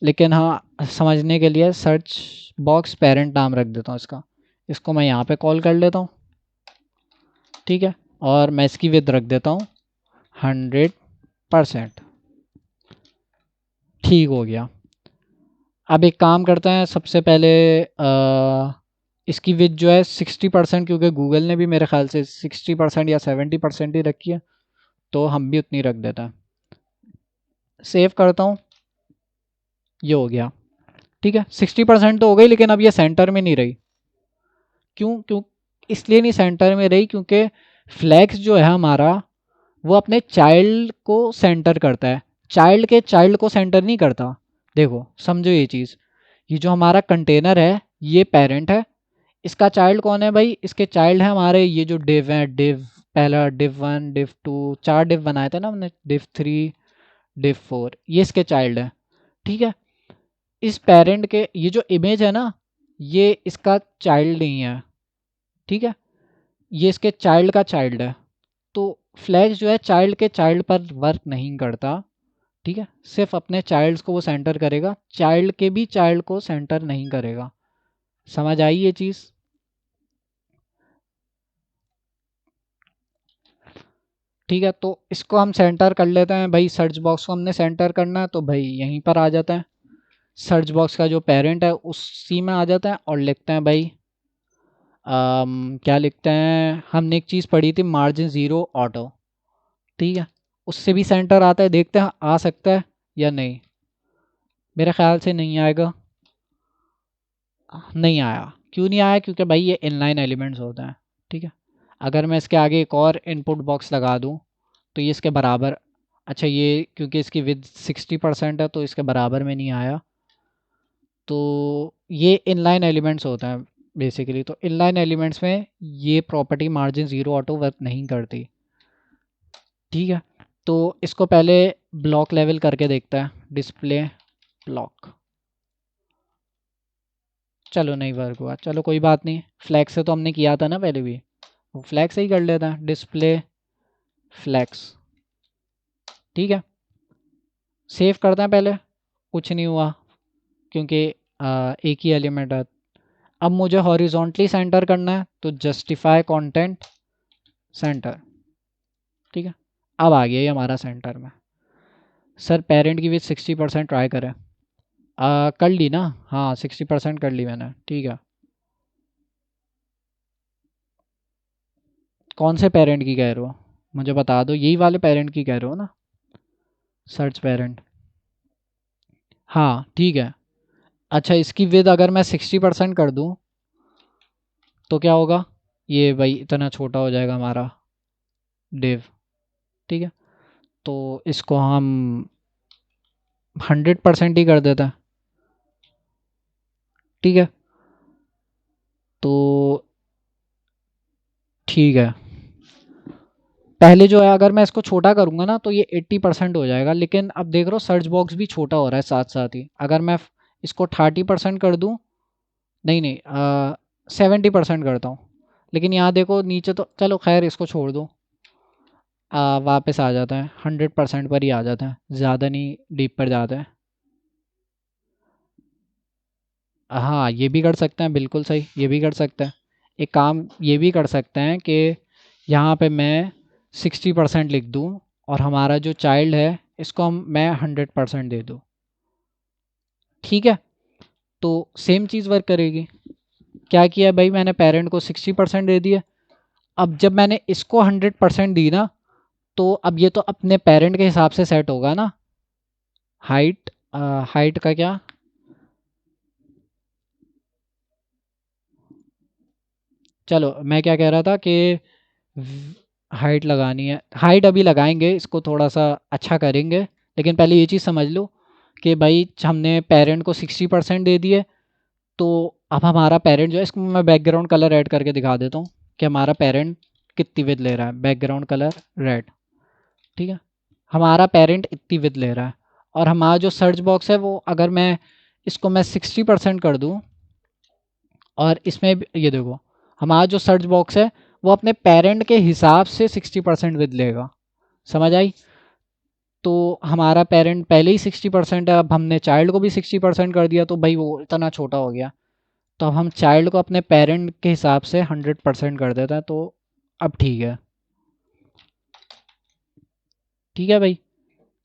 लेकिन हाँ समझने के लिए सर्च बॉक्स पेरेंट नाम रख देता हूँ इसका। इसको मैं यहाँ पे कॉल कर लेता हूँ। ठीक है, और मैं इसकी विद रख देता हूँ 100%। ठीक हो गया। अब एक काम करते हैं, सबसे पहले इसकी विद जो है 60%, क्योंकि गूगल ने भी मेरे ख्याल से 60% या 70% ही रखी है, तो हम भी उतनी रख देते हैं। सेव करता हूँ, ये हो गया। ठीक है, 60% तो हो गई, लेकिन अब ये सेंटर में नहीं रही। क्यों इसलिए नहीं सेंटर में रही, क्योंकि फ्लैक्स जो है हमारा वो अपने चाइल्ड को सेंटर करता है, चाइल्ड के चाइल्ड को सेंटर नहीं करता। देखो समझो ये चीज़, ये जो हमारा कंटेनर है ये पेरेंट है, इसका चाइल्ड कौन है भाई, इसके चाइल्ड है हमारे ये जो डिव है, डिव पहला, डिव 1, डिव 2, 4 डिव बनाए थे ना हमने, डिव 3, डिव 4, ये इसके चाइल्ड है। ठीक है, इस पेरेंट के ये जो इमेज है ना, ये इसका चाइल्ड नहीं है। ठीक है, ये इसके चाइल्ड का चाइल्ड है। तो फ्लैक्स जो है चाइल्ड के चाइल्ड पर वर्क नहीं करता। ठीक है, सिर्फ अपने चाइल्ड्स को वो सेंटर करेगा, चाइल्ड के भी चाइल्ड को सेंटर नहीं करेगा। समझ आई ये चीज़। ठीक है, तो इसको हम सेंटर कर लेते हैं भाई। सर्च बॉक्स को हमने सेंटर करना है, तो भाई यहीं पर आ जाता है, सर्च बॉक्स का जो पेरेंट है उसी में आ जाता है, और लिखते हैं भाई क्या लिखते हैं, हमने एक चीज़ पढ़ी थी, मार्जिन ज़ीरो ऑटो। ठीक है, उससे भी सेंटर आता है, देखते हैं आ सकता है या नहीं। मेरे ख्याल से नहीं आएगा, नहीं आया। क्यों नहीं आया, क्योंकि भाई ये इनलाइन एलिमेंट्स होते हैं। ठीक है, अगर मैं इसके आगे एक और इनपुट बॉक्स लगा दूं तो ये इसके बराबर, अच्छा ये क्योंकि इसकी विद 60% है तो इसके बराबर में नहीं आया। तो ये इनलाइन एलिमेंट्स होते हैं बेसिकली। तो इनलाइन एलिमेंट्स में ये property margin zero auto work नहीं करती। ठीक है, तो इसको पहले ब्लॉक लेवल करके देखता है, डिस्प्ले ब्लॉक। चलो नहीं वर्क हुआ, चलो कोई बात नहीं, फ्लैक्स से तो हमने किया था ना पहले भी, वो फ्लैक्स से ही कर लेता है, डिस्प्ले फ्लैक्स। ठीक है, सेव करते हैं पहले। कुछ नहीं हुआ क्योंकि एक ही एलिमेंट है। अब मुझे हॉरिजॉन्टली सेंटर करना है, तो जस्टिफाई कंटेंट सेंटर। ठीक है, अब आ गया ये हमारा सेंटर में। सर पेरेंट की भी 60% ट्राई करें। कर ली ना, हाँ 60% कर ली मैंने। ठीक है, कौन से पेरेंट की कह रहे हो, मुझे बता दो, यही वाले पेरेंट की कह रहे हो ना। सर्च पेरेंट, हाँ ठीक है। अच्छा, इसकी विद अगर मैं 60% कर दूं तो क्या होगा, ये भाई इतना छोटा हो जाएगा हमारा डिव। ठीक है, तो इसको हम 100% ही कर देते हैं। ठीक है, तो ठीक है, पहले जो है अगर मैं इसको छोटा करूंगा ना तो ये 80% हो जाएगा, लेकिन अब देख रहा हूँ सर्च बॉक्स भी छोटा हो रहा है साथ साथ ही। अगर मैं इसको 30% कर दूं, नहीं नहीं 70% करता हूँ, लेकिन यहाँ देखो नीचे तो चलो खैर इसको छोड़ दो, वापस आ जाता है 100% पर ही आ जाता है, ज़्यादा नहीं डीप पर जाता है। हाँ ये भी कर सकते हैं, बिल्कुल सही, ये भी कर सकते हैं। एक काम ये भी कर सकते हैं कि यहाँ पे मैं 60% लिख दूँ और हमारा जो चाइल्ड है इसको मैं 100% दे दूँ। ठीक है, तो सेम चीज़ वर्क करेगी। क्या किया भाई, मैंने पेरेंट को 60% दे दिया। अब जब मैंने इसको 100% दी ना, तो अब ये तो अपने पेरेंट के हिसाब से सेट होगा ना। हाइट, हाइट का क्या, चलो मैं क्या कह रहा था कि हाइट लगानी है, हाइट अभी लगाएंगे, इसको थोड़ा सा अच्छा करेंगे। लेकिन पहले ये चीज़ समझ लो कि भाई हमने पेरेंट को 60% दे दिए, तो अब हमारा पेरेंट जो है, इसको मैं बैकग्राउंड कलर ऐड करके दिखा देता हूँ कि हमारा पेरेंट कितनी विद ले रहा है। बैकग्राउंड कलर रेड, ठीक है, हमारा पेरेंट इतनी विद ले रहा है। और हमारा जो सर्च बॉक्स है वो अगर मैं इसको मैं 60% कर दूँ, और इसमें ये देखो हमारा जो सर्च बॉक्स है वो अपने पेरेंट के हिसाब से 60% विद लेगा। समझ आई? तो हमारा पेरेंट पहले ही 60% है, अब हमने चाइल्ड को भी 60% कर दिया, तो भाई वो इतना छोटा हो गया। तो अब हम चाइल्ड को अपने पेरेंट के हिसाब से 100% कर देते हैं, तो अब ठीक है। ठीक है भाई,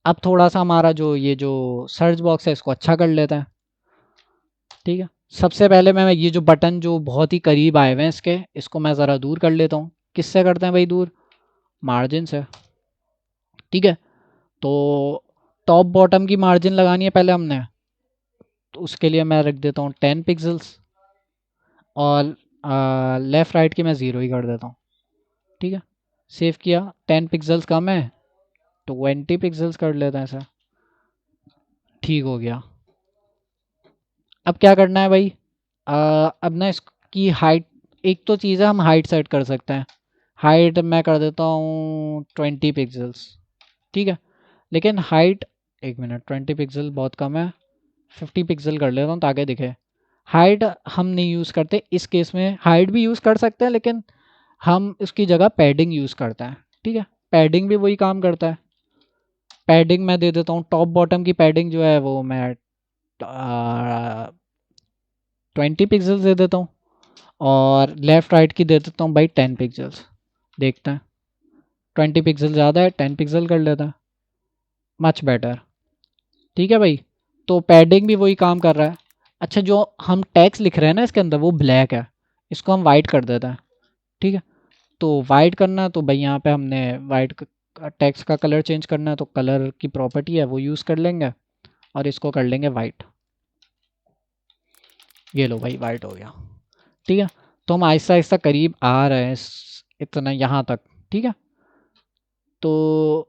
अब थोड़ा सा हमारा जो ये जो सर्च बॉक्स है इसको अच्छा कर लेते हैं। ठीक है, सबसे पहले मैं ये जो बटन जो बहुत ही करीब आए हुए हैं इसके, इसको मैं ज़रा दूर कर लेता हूँ। किससे करते हैं भाई दूर, मार्जिन से। ठीक है, तो टॉप बॉटम की मार्जिन लगानी है पहले हमने, तो उसके लिए मैं रख देता हूँ 10 पिक्सल्स, और लेफ़्ट राइट की मैं ज़ीरो ही कर देता हूँ। ठीक है, सेव किया, 10 पिक्सल्स कम है, 20 पिक्सल्स कर लेते हैं ऐसा। ठीक हो गया। अब क्या करना है भाई, अब ना इसकी हाइट, एक तो चीज़ है हम हाइट सेट कर सकते हैं। हाइट मैं कर देता हूँ 20 पिक्सल्स। ठीक है, लेकिन हाइट, एक मिनट, 20 पिक्सल बहुत कम है, 50 पिक्सल कर लेता हूँ ताकि दिखे। हाइट हम नहीं यूज़ करते इस केस में, हाइट भी यूज़ कर सकते हैं लेकिन हम उसकी जगह पैडिंग यूज़ करते हैं। ठीक है, पैडिंग भी वही काम करता है। पैडिंग मैं दे देता हूँ, टॉप बॉटम की पैडिंग जो है वो मैं 20 पिक्सल्स दे देता हूँ, और लेफ़्ट राइट की दे देता हूँ भाई 10 पिक्सल्स। देखते हैं, 20 पिक्सल ज़्यादा है, 10 पिक्सल कर लेता है, मच बेटर। ठीक है भाई, तो पैडिंग भी वही काम कर रहा है। अच्छा, जो हम टैक्स लिख रहे हैं ना इसके अंदर वो ब्लैक है, इसको हम वाइट कर देते हैं। ठीक है, तो वाइट करना है तो भाई यहाँ पे हमने वाइट टैक्स का कलर चेंज करना है, तो कलर की प्रॉपर्टी है वो यूज़ कर लेंगे, और इसको कर लेंगे वाइट। ये लो भाई वाइट हो गया। ठीक है, तो हम आहिस्ता आहिस्ता करीब आ रहे हैं इतना यहाँ तक। ठीक है, तो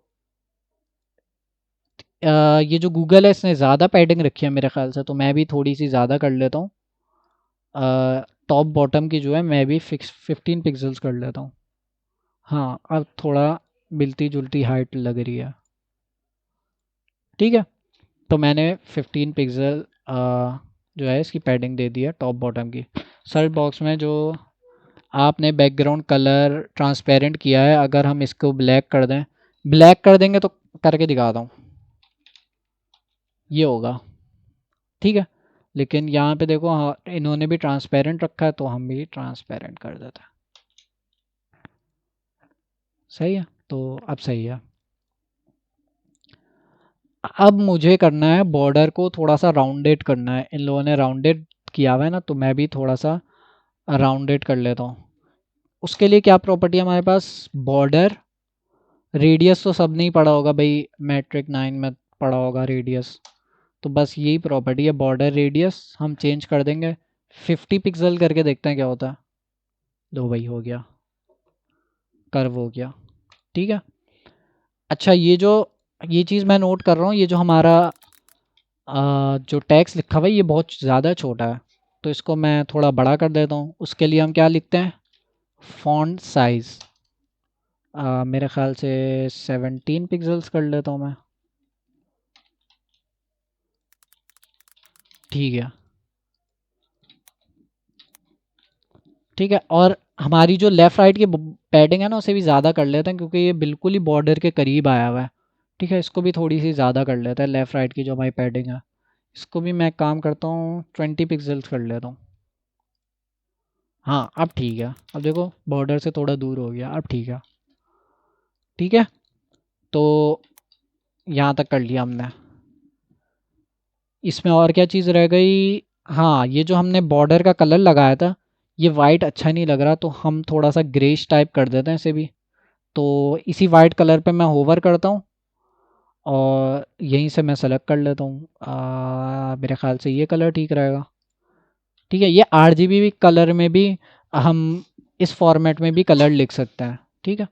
ये जो गूगल है इसने ज़्यादा पैडिंग रखी है मेरे ख्याल से, तो मैं भी थोड़ी सी ज़्यादा कर लेता हूँ। टॉप बॉटम की जो है मैं भी 15 पिक्सल्स कर लेता हूँ। हाँ, अब थोड़ा मिलती जुलती हाइट लग रही है। ठीक है, तो मैंने 15 पिक्सल जो है इसकी पैडिंग दे दी है टॉप बॉटम की। सर्च बॉक्स में जो आपने बैकग्राउंड कलर ट्रांसपेरेंट किया है, अगर हम इसको ब्लैक कर दें, ब्लैक कर देंगे तो करके दिखाता हूँ, ये होगा। ठीक है, लेकिन यहाँ पे देखो, हाँ इन्होंने भी ट्रांसपेरेंट रखा है तो हम भी ट्रांसपेरेंट कर देते हैं। सही है, तो अब सही है। अब मुझे करना है बॉर्डर को थोड़ा सा राउंडेड करना है, इन लोगों ने राउंडेड किया हुआ है ना, तो मैं भी थोड़ा सा राउंडेड कर लेता हूँ। उसके लिए क्या प्रॉपर्टी है हमारे पास, बॉर्डर रेडियस तो सब नहीं पढ़ा होगा भाई, मैट्रिक 9 में पड़ा होगा रेडियस। तो बस यही प्रॉपर्टी है, बॉर्डर रेडियस हम चेंज कर देंगे 50 पिक्सल करके, देखते हैं क्या होता है। लो भाई हो गया, कर्व हो गया। ठीक है। अच्छा ये चीज़ मैं नोट कर रहा हूँ, ये जो हमारा जो टेक्स्ट लिखा हुआ है ये बहुत ज़्यादा छोटा है, तो इसको मैं थोड़ा बड़ा कर देता हूँ। उसके लिए हम क्या लिखते हैं, फॉन्ट साइज़ मेरे ख्याल से 17 पिक्सल्स कर लेता हूँ मैं। ठीक है। ठीक है, और हमारी जो लेफ़्ट राइट की पैडिंग है ना उसे भी ज़्यादा कर लेते हैं, क्योंकि ये बिल्कुल ही बॉर्डर के करीब आया हुआ है। ठीक है, इसको भी थोड़ी सी ज़्यादा कर लेते हैं, लेफ़्ट राइट की जो हमारी पैडिंग है इसको भी मैं एक काम करता हूँ 20 पिक्सल्स कर लेता हूँ। हाँ अब ठीक है, अब देखो बॉर्डर से थोड़ा दूर हो गया, अब ठीक है। ठीक है, तो यहाँ तक कर लिया हमने। इसमें और क्या चीज़ रह गई, हाँ ये जो हमने बॉर्डर का कलर लगाया था ये वाइट अच्छा नहीं लग रहा, तो हम थोड़ा सा ग्रेश टाइप कर देते हैं इसे भी। तो इसी वाइट कलर पे मैं होवर करता हूँ और यहीं से मैं सेलेक्ट कर लेता हूँ। मेरे ख्याल से ये कलर ठीक रहेगा। ठीक है, ये आरजीबी कलर में भी हम इस फॉर्मेट में भी कलर लिख सकते हैं। ठीक है,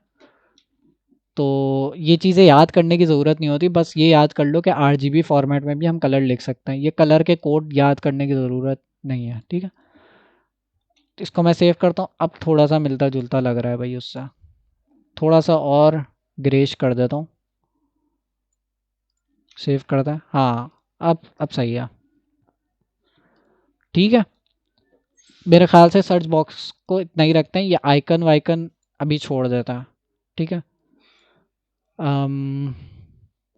तो ये चीज़ें याद करने की ज़रूरत नहीं होती, बस ये याद कर लो कि आरजीबी फॉर्मेट में भी हम कलर लिख सकते हैं, ये कलर के कोड याद करने की ज़रूरत नहीं है। ठीक है, तो इसको मैं सेव करता हूँ। अब थोड़ा सा मिलता जुलता लग रहा है भाई उससे, थोड़ा सा और ग्रेश कर देता हूँ। सेव करता है, हाँ अब सही है। ठीक है, मेरे ख्याल से सर्च बॉक्स को इतना ही रखते हैं, ये आइकन वाइकन अभी छोड़ देता है। ठीक है,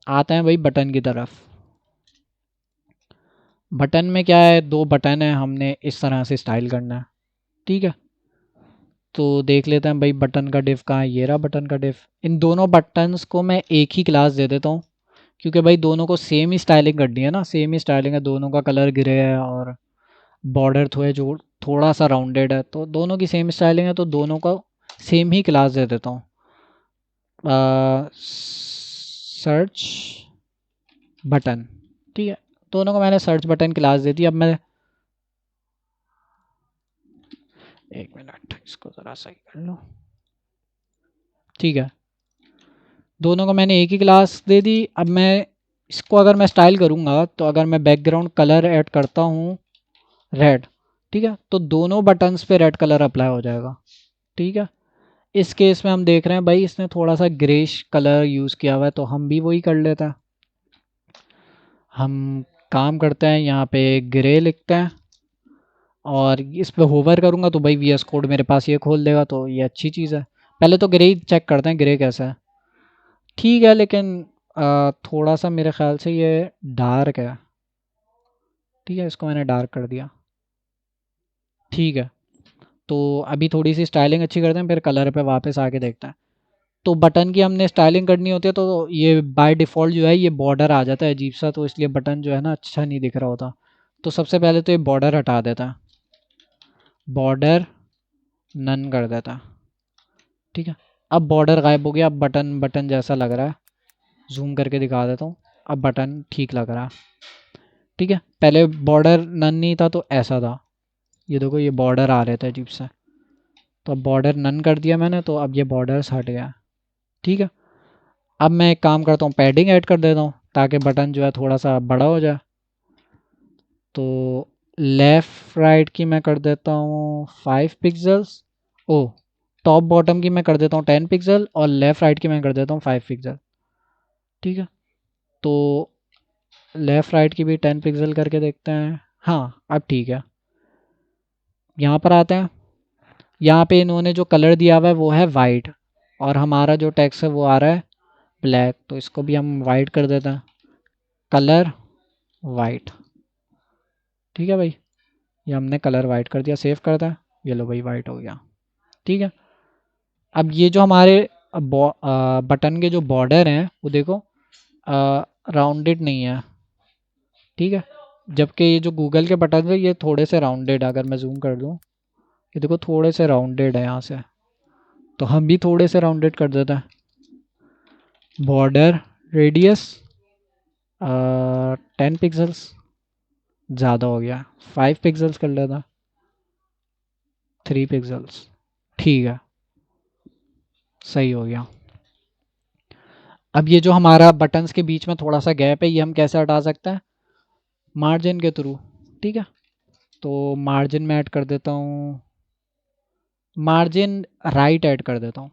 आते हैं भाई बटन की तरफ। बटन में क्या है, दो बटन है, हमने इस तरह से स्टाइल करना है। ठीक है, तो देख लेते हैं भाई बटन का डिफ कहाँ है, ये रहा बटन का डिफ। इन दोनों बटन्स को मैं एक ही क्लास दे देता हूँ, क्योंकि भाई दोनों को सेम ही स्टाइलिंग करनी है ना, सेम ही स्टाइलिंग है, दोनों का कलर ग्रे है और बॉर्डर जो थोड़ा सा राउंडेड है, तो दोनों की सेम स्टाइलिंग है, तो दोनों को सेम ही क्लास दे देता हूँ। Search button. ठीक है, दोनों को मैंने सर्च बटन क्लास दे दी। अब मैं एक मिनट इसको ज़रा सही कर लो। ठीक है, दोनों को मैंने एक ही क्लास दे दी। अब मैं इसको अगर मैं स्टाइल करूँगा, तो अगर मैं बैकग्राउंड कलर ऐड करता हूँ रेड, ठीक है, तो दोनों बटन्स पे रेड कलर अप्लाई हो जाएगा। ठीक है, इस केस में हम देख रहे हैं भाई इसने थोड़ा सा ग्रेश कलर यूज़ किया हुआ है, तो हम भी वही कर लेते हैं। हम काम करते हैं, यहाँ पे ग्रे लिखते हैं और इस पे होवर करूँगा तो भाई वीएस कोड मेरे पास ये खोल देगा, तो ये अच्छी चीज़ है। पहले तो ग्रे ही चेक करते हैं, ग्रे कैसा है। ठीक है, लेकिन थोड़ा सा मेरे ख्याल से ये डार्क है। ठीक है, इसको मैंने डार्क कर दिया। ठीक है, तो अभी थोड़ी सी स्टाइलिंग अच्छी करते हैं, फिर कलर पे वापस आके देखते हैं। तो बटन की हमने स्टाइलिंग करनी होती है, तो ये बाय डिफ़ॉल्ट जो है ये बॉर्डर आ जाता है अजीब सा, तो इसलिए बटन जो है ना अच्छा नहीं दिख रहा होता। तो सबसे पहले तो ये बॉर्डर हटा देता है, बॉर्डर नन कर देता है। ठीक है, अब बॉर्डर गायब हो गया, अब बटन बटन जैसा लग रहा है। जूम करके दिखा देता हूँ, अब बटन ठीक लग रहा है। ठीक है, पहले बॉर्डर नन नहीं था तो ऐसा था, ये देखो ये बॉर्डर आ रहे थे अजीब से, तो अब बॉर्डर नन कर दिया मैंने, तो अब ये बॉर्डर्स हट गया। ठीक है, अब मैं एक काम करता हूँ, पैडिंग ऐड कर देता हूँ ताकि बटन जो है थोड़ा सा बड़ा हो जाए। तो लेफ़्ट राइट की मैं कर देता हूँ 5 पिक्सल्स, ओ टॉप बॉटम की मैं कर देता हूँ 10 पिक्सल और लेफ़्ट राइट की मैं कर देता हूँ 5 पिक्सल। ठीक है, तो लेफ़्ट राइट की भी 10 पिक्सल करके देखते हैं। हाँ अब ठीक है, यहाँ पर आते हैं। यहाँ पे इन्होंने जो कलर दिया हुआ है वो है वाइट, और हमारा जो टेक्स्ट है वो आ रहा है ब्लैक, तो इसको भी हम वाइट कर देते हैं, कलर वाइट। ठीक है भाई, ये हमने कलर वाइट कर दिया, सेव करता है, ये लो भाई वाइट हो गया। ठीक है, अब ये जो हमारे बटन के जो बॉर्डर हैं वो देखो राउंडेड नहीं है। ठीक है, जबकि ये जो गूगल के बटन है ये थोड़े से राउंडेड है, अगर मैं जूम कर लूँ ये देखो थोड़े से राउंडेड है यहाँ से, तो हम भी थोड़े से राउंडेड कर देते हैं। बॉर्डर रेडियस 10 पिक्सल्स ज़्यादा हो गया, 5 पिक्सल्स कर लेता, 3 पिक्सल्स, ठीक है, सही हो गया। अब ये जो हमारा बटन्स के बीच में थोड़ा सा गैप है, ये हम कैसे हटा सकते हैं? मार्जिन के थ्रू, ठीक है। तो मार्जिन में ऐड कर देता हूँ, मार्जिन राइट ऐड कर देता हूँ,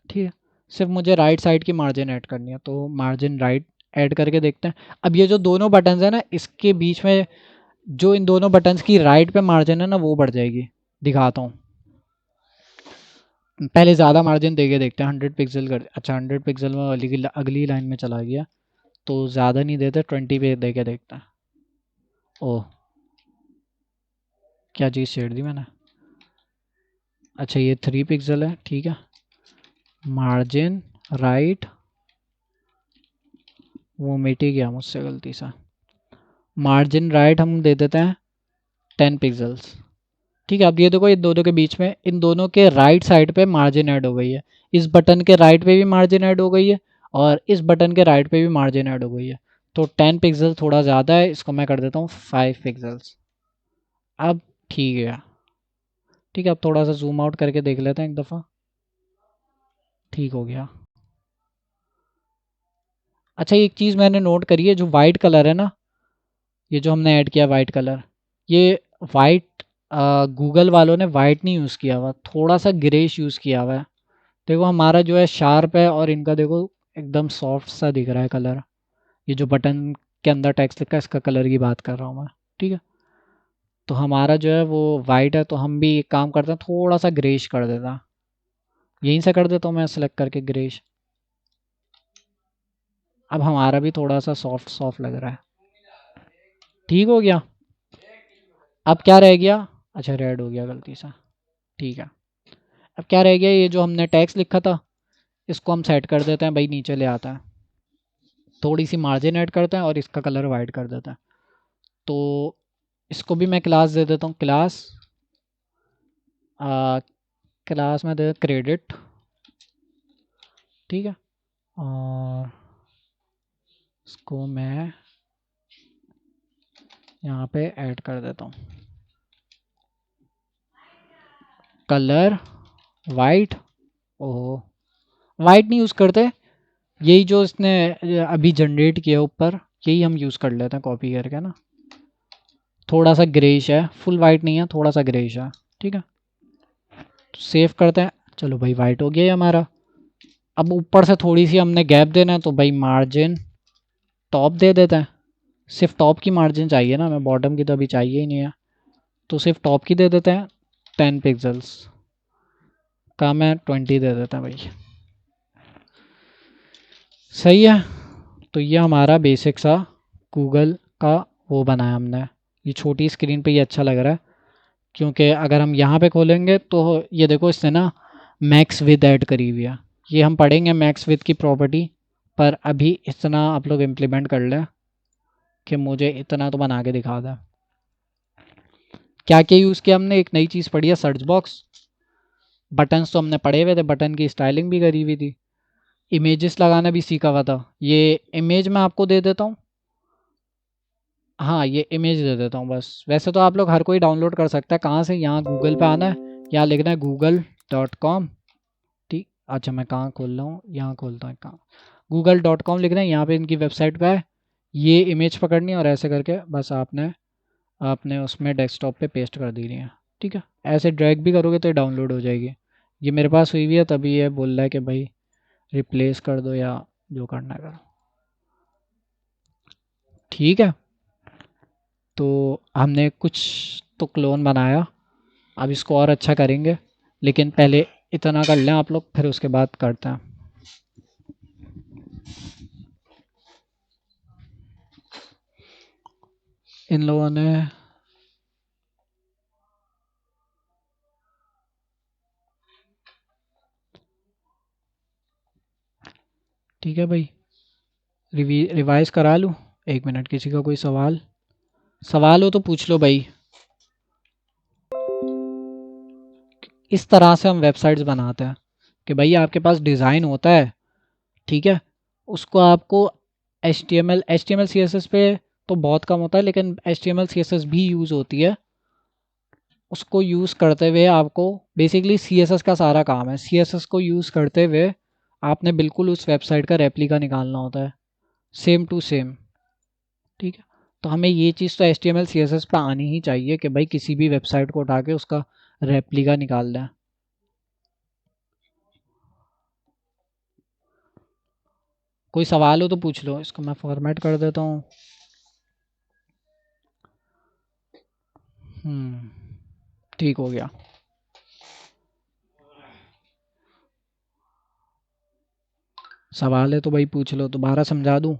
ठीक है। सिर्फ मुझे राइट साइड की मार्जिन ऐड करनी है, तो मार्जिन राइट ऐड करके देखते हैं। अब ये जो दोनों बटन्स हैं ना, इसके बीच में जो इन दोनों बटन्स की राइट पे मार्जिन है ना, वो बढ़ जाएगी। दिखाता हूँ, पहले ज़्यादा मार्जिन देके देखते हैं। 100 पिक्सल कर, अच्छा 100 पिक्सल में अगली लाइन में चला गया, तो ज़्यादा नहीं देते, 20 पे दे के देखते हैं। ओह, क्या चीज़ छेड़ दी मैंने। अच्छा ये 3 पिक्सल है, ठीक है। मार्जिन राइट, वो मिट ही गया मुझसे गलती से। मार्जिन राइट हम दे देते हैं 10 पिक्सल्स, ठीक है। अब ये देखो, ये दोनों के बीच में, इन दोनों के राइट साइड पे मार्जिन ऐड हो गई है। इस बटन के राइट पे भी मार्जिन ऐड हो गई है, और इस बटन के राइट पे भी मार्जिन ऐड हो गई है। तो 10 पिक्सल थोड़ा ज़्यादा है, इसको मैं कर देता हूँ 5 पिक्सल्स। अब ठीक है, ठीक है। अब थोड़ा सा जूम आउट करके देख लेते हैं एक दफ़ा, ठीक हो गया। अच्छा एक चीज़ मैंने नोट करी है, जो वाइट कलर है ना, ये जो हमने ऐड किया वाइट कलर, ये वाइट, गूगल वालों ने वाइट नहीं यूज़ किया हुआ, थोड़ा सा ग्रेश यूज़ किया हुआ है। देखो हमारा जो है शार्प है, और इनका देखो एकदम सॉफ्ट सा दिख रहा है कलर। ये जो बटन के अंदर टेक्स्ट लिखा है, इसका कलर की बात कर रहा हूँ मैं, ठीक है। तो हमारा जो है वो वाइट है, तो हम भी एक काम करते हैं, थोड़ा सा ग्रेश कर देता, यहीं से कर देता हूँ मैं सेलेक्ट करके ग्रेश। अब हमारा भी थोड़ा सा सॉफ्ट सॉफ्ट लग रहा है, ठीक हो गया। अब क्या रह गया, अच्छा रेड हो गया गलती से, ठीक है। अब क्या रह गया, ये जो हमने टेक्स्ट लिखा था, इसको हम सेट कर देते हैं भाई, नीचे ले आता है, थोड़ी सी मार्जिन ऐड करते हैं, और इसका कलर वाइट कर देते हैं। तो इसको भी मैं क्लास दे देता हूँ, क्लास, क्लास में दे क्रेडिट, ठीक है। और इसको मैं यहाँ पे ऐड कर देता हूँ, कलर वाइट। ओहो, वाइट नहीं यूज़ करते, यही जो इसने अभी जनरेट किया ऊपर, यही हम यूज़ कर लेते हैं कॉपी करके ना। थोड़ा सा ग्रेइश है, फुल वाइट नहीं है, थोड़ा सा ग्रेइश है, ठीक है। तो सेव करते हैं, चलो भाई वाइट हो गया ये हमारा। अब ऊपर से थोड़ी सी हमने गैप देना है, तो भाई मार्जिन टॉप दे देते हैं। सिर्फ टॉप की मार्जिन चाहिए ना, हमें बॉटम की तो अभी चाहिए ही नहीं है, तो सिर्फ टॉप की दे देते हैं। 10 पिक्सल्स का मैं 20 दे देता हैं भाई, सही है। तो ये हमारा बेसिक सा गूगल का वो बनाया हमने। ये छोटी स्क्रीन पे ये अच्छा लग रहा है, क्योंकि अगर हम यहाँ पे खोलेंगे तो ये देखो, इसने ना मैक्स विद ऐड करी हुई है। ये हम पढ़ेंगे मैक्स विद की प्रॉपर्टी, पर अभी इतना आप लोग इम्प्लीमेंट कर लें कि मुझे इतना तो बना के दिखा दें। क्या क्या यूज़ किया हमने, एक नई चीज़ पढ़ी है सर्च बॉक्स। बटन्स तो हमने पढ़े हुए थे, बटन की स्टाइलिंग भी करी हुई थी। इमेजेस लगाना भी सीखा हुआ था। ये इमेज मैं आपको दे देता हूँ, हाँ ये इमेज दे देता हूँ बस। वैसे तो आप लोग हर कोई डाउनलोड कर सकता है, कहाँ से, यहाँ गूगल पे आना है, यहाँ लिखना है google.com, ठीक। अच्छा मैं कहाँ खोल रहा हूँ, यहाँ खोलता हूँ कहाँ, google.com लिखना है, यहाँ पे इनकी वेबसाइट पे है। ये इमेज पकड़नी है, और ऐसे करके बस आपने आपने उसमें डेस्कटॉप पे पेस्ट कर देनी है, ठीक है। ऐसे ड्रैग भी करोगे तो ये डाउनलोड हो जाएगी। ये मेरे पास हुई हुई है, तभी ये बोल रहा है कि भाई रिप्लेस कर दो या जो करना है करो, ठीक है। तो हमने कुछ तो क्लोन बनाया, अब इसको और अच्छा करेंगे, लेकिन पहले इतना कर लें आप लोग, फिर उसके बाद करते हैं। इन लोगों ने ठीक है भाई, रिवाइज करा लूँ, एक मिनट, किसी का कोई सवाल सवाल हो तो पूछ लो भाई। इस तरह से हम वेबसाइट्स बनाते हैं कि भाई आपके पास डिज़ाइन होता है, ठीक है, उसको आपको HTML CSS पे तो बहुत कम होता है, लेकिन HTML CSS भी यूज़ होती है। उसको यूज़ करते हुए आपको बेसिकली CSS का सारा काम है। CSS को यूज़ करते हुए आपने बिल्कुल उस वेबसाइट का रेप्लिका निकालना होता है, सेम टू सेम। ठीक है, तो हमें ये चीज़ तो HTML CSS पे आनी ही चाहिए कि भाई किसी भी वेबसाइट को उठा के उसका रेप्लिका निकाल दें। कोई सवाल हो तो पूछ लो, इसको मैं फॉर्मेट कर देता हूँ। ठीक हो गया। सवाल है तो भाई पूछ लो, दोबारा समझा दूँ?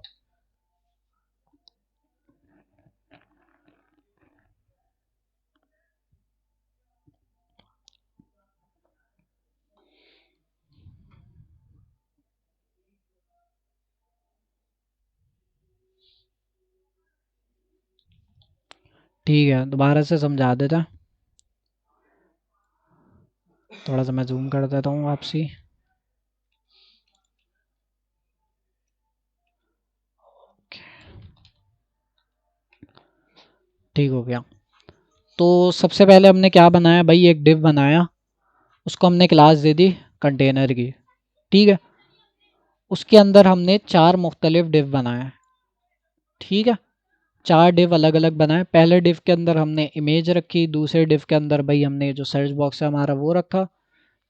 ठीक है, दोबारा से समझा देता। थोड़ा सा मैं जूम कर देता हूँ आपसी। ठीक हो गया। तो सबसे पहले हमने क्या बनाया भाई, एक डिव बनाया, उसको हमने क्लास दे दी कंटेनर की। ठीक है, उसके अंदर हमने 4 मुख्तलिफ डिव बनाए। ठीक है, 4 डिव अलग अलग बनाए। पहले डिव के अंदर हमने इमेज रखी, दूसरे डिव के अंदर भाई हमने जो सर्च बॉक्स है हमारा वो रखा,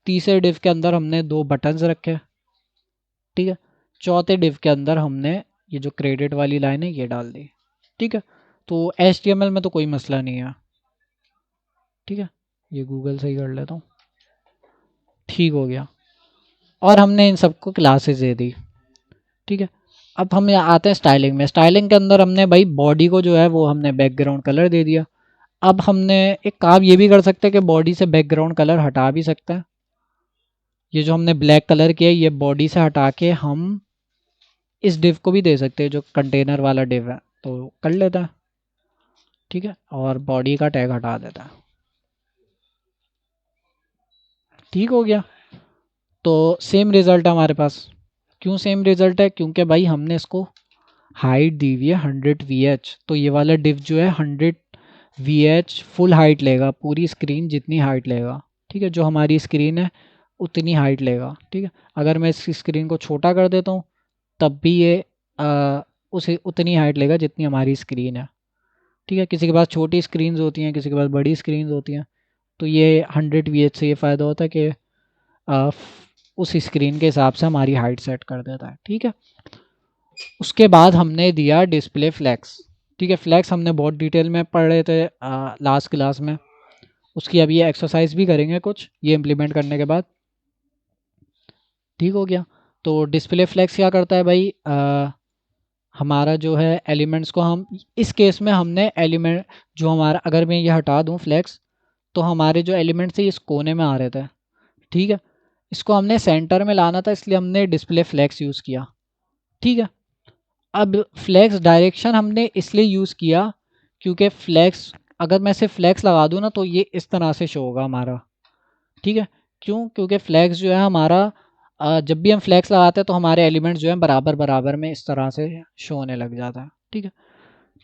तीसरे डिव के अंदर हमने 2 बटन्स रखे। ठीक है, चौथे डिव के अंदर हमने ये जो क्रेडिट वाली लाइन है ये डाल दी। ठीक है, तो HTML में तो कोई मसला नहीं है। ठीक है, ये गूगल से ही कर लेता हूँ। ठीक हो गया, और हमने इन सबको क्लासेस दे दी। ठीक है, अब हम यहाँ आते हैं स्टाइलिंग में। स्टाइलिंग के अंदर हमने भाई बॉडी को जो है वो हमने बैकग्राउंड कलर दे दिया। अब हमने एक काम ये भी कर सकते हैं कि बॉडी से बैकग्राउंड कलर हटा भी सकते हैं। ये जो हमने ब्लैक कलर किया ये बॉडी से हटा के हम इस डिव को भी दे सकते हैं, जो कंटेनर वाला डिव है, तो कर लेता है। ठीक है, और बॉडी का टैग हटा देता है। ठीक हो गया, तो सेम रिज़ल्ट है हमारे पास। क्यों सेम रिज़ल्ट है? क्योंकि भाई हमने इसको हाइट दी हुई है 100 VH, तो ये वाला डिव जो है 100 VH फुल हाइट लेगा, पूरी स्क्रीन जितनी हाइट लेगा। ठीक है, जो हमारी स्क्रीन है उतनी हाइट लेगा। ठीक है, अगर मैं इस स्क्रीन को छोटा कर देता हूँ तब भी ये उसे उतनी हाइट लेगा जितनी हमारी स्क्रीन है। ठीक है, किसी के पास छोटी स्क्रीन्स होती हैं, किसी के पास बड़ी स्क्रीन्स होती हैं, तो ये 100 VH से ये फ़ायदा होता है कि उस स्क्रीन के हिसाब से हमारी हाइट सेट कर देता है। ठीक है, उसके बाद हमने दिया डिस्प्ले फ्लैक्स। ठीक है, फ्लैक्स हमने बहुत डिटेल में पढ़ रहे थे लास्ट क्लास में, उसकी अभी ये एक्सरसाइज भी करेंगे कुछ ये इम्प्लीमेंट करने के बाद। ठीक हो गया, तो डिस्प्ले फ्लैक्स क्या करता है भाई, हमारा जो है एलिमेंट्स को हम इस केस में हमने एलिमेंट जो हमारा, अगर मैं ये हटा दूँ फ्लैक्स, तो हमारे जो एलिमेंट्स है इस कोने में आ रहे थे। ठीक है, इसको हमने सेंटर में लाना था, इसलिए हमने डिस्प्ले फ्लैक्स यूज़ किया। ठीक है, अब फ्लैक्स डायरेक्शन हमने इसलिए यूज़ किया क्योंकि फ्लैक्स, अगर मैं सिर्फ फ्लैक्स लगा दूँ ना तो ये इस तरह से शो होगा हमारा। ठीक है, क्यों? क्योंकि फ्लैक्स जो है हमारा जब भी हम फ्लैक्स लगाते हैं तो हमारे एलिमेंट्स जो हैं बराबर बराबर में इस तरह से शो होने लग जाता है। ठीक है,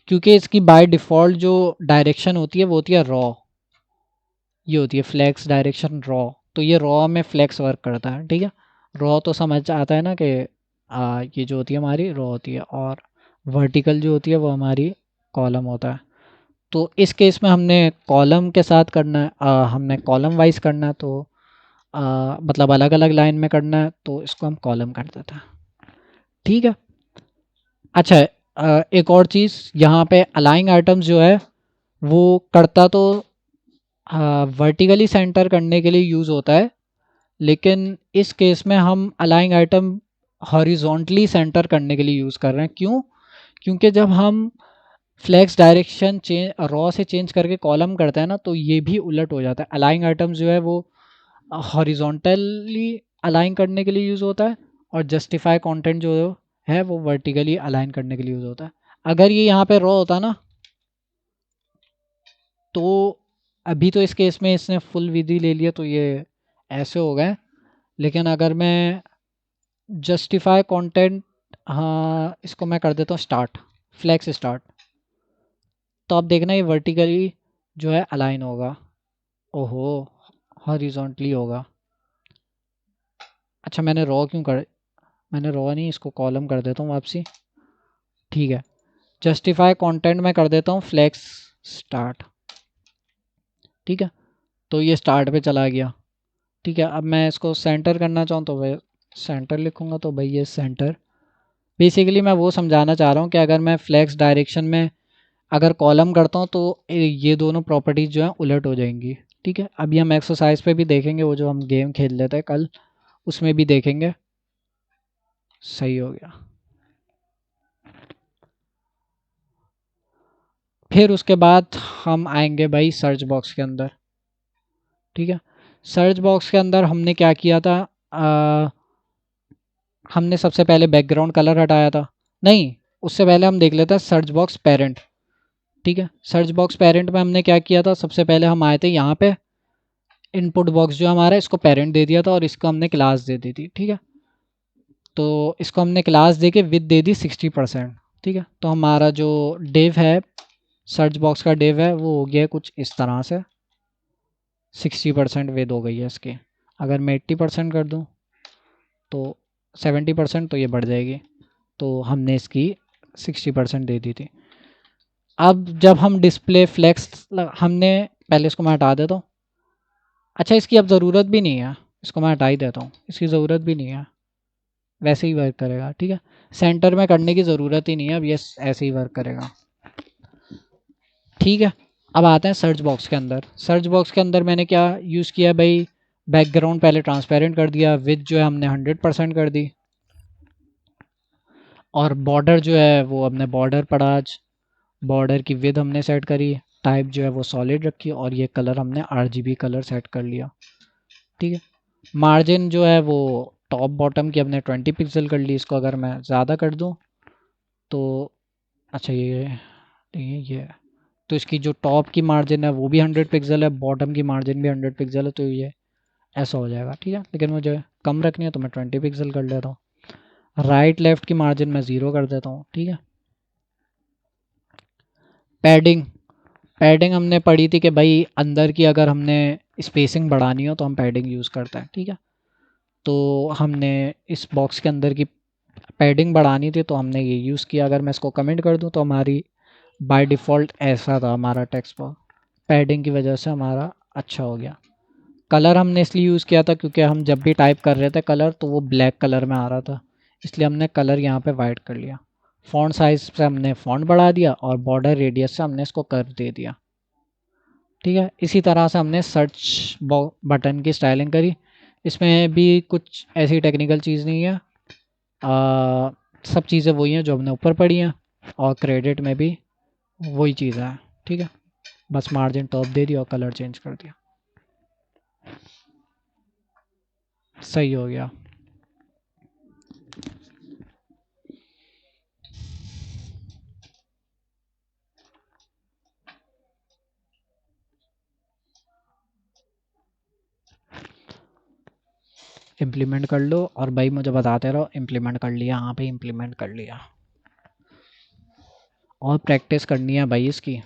क्योंकि इसकी बाय डिफ़ॉल्ट जो डायरेक्शन होती है वो होती है रॉ, ये होती है फ्लैक्स डायरेक्शन रॉ, तो ये रॉ में फ्लैक्स वर्क करता है। ठीक है, रॉ तो समझ आता है ना कि ये जो होती है हमारी रॉ होती है, और वर्टिकल जो होती है वो हमारी कॉलम होता है। तो इस केस में हमने कॉलम के साथ करना है, हमने कॉलम वाइज करना है, तो मतलब अलग अलग लाइन में करना है, तो इसको हम कॉलम कर देते हैं। ठीक है, अच्छा एक और चीज़ यहाँ पे अलाइंग आइटम्स जो है वो करता तो वर्टिकली सेंटर करने के लिए यूज़ होता है, लेकिन इस केस में हम अलाइंग आइटम हॉरिजॉन्टली सेंटर करने के लिए यूज़ कर रहे हैं। क्यों? क्योंकि जब हम फ्लैक्स डायरेक्शन चेंज रॉ से चेंज करके कॉलम करते हैं ना तो ये भी उलट हो जाता है। अलाइंग आइटम्स जो है वो हॉरिजॉन्टली अलाइन करने के लिए यूज़ होता है, और जस्टिफाई कंटेंट जो है वो वर्टिकली अलाइन करने के लिए यूज़ होता है। अगर ये यहाँ पे रॉ होता ना तो अभी तो इस केस में इसने फुल विधि ले लिया तो ये ऐसे हो गए, लेकिन अगर मैं जस्टिफाई कंटेंट हाँ, इसको मैं कर देता हूँ स्टार्ट, फ्लेक्स स्टार्ट। तो अब देखना ये वर्टिकली जो है अलाइन होगा। ओहो, हॉरिजॉन्टली होगा। अच्छा, मैंने रॉ नहीं, इसको कॉलम कर देता हूँ वापसी। ठीक है, जस्टिफाई कंटेंट में कर देता हूँ फ्लेक्स स्टार्ट। ठीक है, तो ये स्टार्ट पे चला गया। ठीक है, अब मैं इसको सेंटर करना चाहूँ तो मैं सेंटर लिखूँगा, तो भाई ये सेंटर। बेसिकली मैं वो समझाना चाह रहा हूँ कि अगर मैं फ्लेक्स डायरेक्शन में अगर कॉलम करता हूँ तो ये दोनों प्रॉपर्टीज़ जो हैं उलट हो जाएंगी। ठीक है, अभी हम एक्सरसाइज पे भी देखेंगे, वो जो हम गेम खेल लेते हैं कल, उसमें भी देखेंगे। सही हो गया। फिर उसके बाद हम आएंगे भाई सर्च बॉक्स के अंदर। ठीक है, सर्च बॉक्स के अंदर हमने क्या किया था, हमने सबसे पहले बैकग्राउंड कलर हटाया था। नहीं, उससे पहले हम देख लेते हैं सर्च बॉक्स पेरेंट। ठीक है, सर्च बॉक्स पेरेंट में हमने क्या किया था, सबसे पहले हम आए थे यहाँ पे, इनपुट बॉक्स जो हमारा है इसको पेरेंट दे दिया था और इसको हमने क्लास दे दी थी। ठीक है, तो इसको हमने क्लास दे के विद दे दी 60%। ठीक है, तो हमारा जो डिव है, सर्च बॉक्स का डिव है, वो हो गया कुछ इस तरह से, 60% विद हो गई है इसकी। अगर मैं 80% कर दूँ तो 70%, तो ये बढ़ जाएगी। तो हमने इसकी 60% दे दी थी। अब जब हम डिस्प्ले फ्लेक्स हमने पहले इसको मैं हटा देता हूँ। अच्छा, इसकी अब ज़रूरत भी नहीं है, इसको मैं हटा ही देता हूँ, इसकी ज़रूरत भी नहीं है, वैसे ही वर्क करेगा। ठीक है, सेंटर में करने की ज़रूरत ही नहीं है, अब ये ऐसे ही वर्क करेगा। ठीक है, अब आते हैं सर्च बॉक्स के अंदर। सर्च बॉक्स के अंदर मैंने क्या यूज़ किया भाई, बैकग्राउंड पहले ट्रांसपेरेंट कर दिया, विथ जो है हमने 100% कर दी, और बॉर्डर जो है वो हमने बॉर्डर पढ़ा आज, बॉर्डर की विथ हमने सेट करी, टाइप जो है वो सॉलिड रखी, और ये कलर हमने RGB कलर सेट कर लिया। ठीक है, मार्जिन जो है वो टॉप बॉटम की हमने 20 पिक्सल कर ली। इसको अगर मैं ज़्यादा कर दूँ तो, अच्छा ये तो इसकी जो टॉप की मार्जिन है वो भी 100 पिक्सल है, बॉटम की मार्जिन भी 100 पिक्सल है, तो ये ऐसा हो जाएगा। ठीक है, लेकिन मुझे कम रखनी है तो मैं 20 पिक्सल कर लेता हूँ। राइट लेफ्ट की मार्जिन मैं 0 कर देता हूँ। ठीक है, पैडिंग, पैडिंग हमने पढ़ी थी कि भाई अंदर की अगर हमने स्पेसिंग बढ़ानी हो तो हम पैडिंग यूज़ करते हैं। ठीक है, तो हमने इस बॉक्स के अंदर की पैडिंग बढ़ानी थी तो हमने ये यूज़ किया। अगर मैं इसको कमेंट कर दूं तो हमारी बाय डिफ़ॉल्ट ऐसा था हमारा टेक्स्ट बॉक्स, पैडिंग की वजह से हमारा अच्छा हो गया। कलर हमने इसलिए यूज़ किया था क्योंकि हम जब भी टाइप कर रहे थे कलर तो वो ब्लैक कलर में आ रहा था, इसलिए हमने कलर यहाँ पे वाइट कर लिया। फ़ॉन्ट साइज़ से हमने फ़ॉन्ट बढ़ा दिया और बॉर्डर रेडियस से हमने इसको कर्व दे दिया। ठीक है, इसी तरह से हमने सर्च बटन की स्टाइलिंग करी। इसमें भी कुछ ऐसी टेक्निकल चीज़ नहीं है, सब चीज़ें वही हैं जो हमने ऊपर पढ़ी हैं, और क्रेडिट में भी वही चीज़ है। ठीक है, बस मार्जिन टॉप दे दिया और कलर चेंज कर दिया, सही हो गया। इम्प्लीमेंट कर लो और भाई मुझे बताते रहो, इम्प्लीमेंट कर लिया, यहाँ पे इम्प्लीमेंट कर लिया, और प्रैक्टिस करनी है भाई इसकी।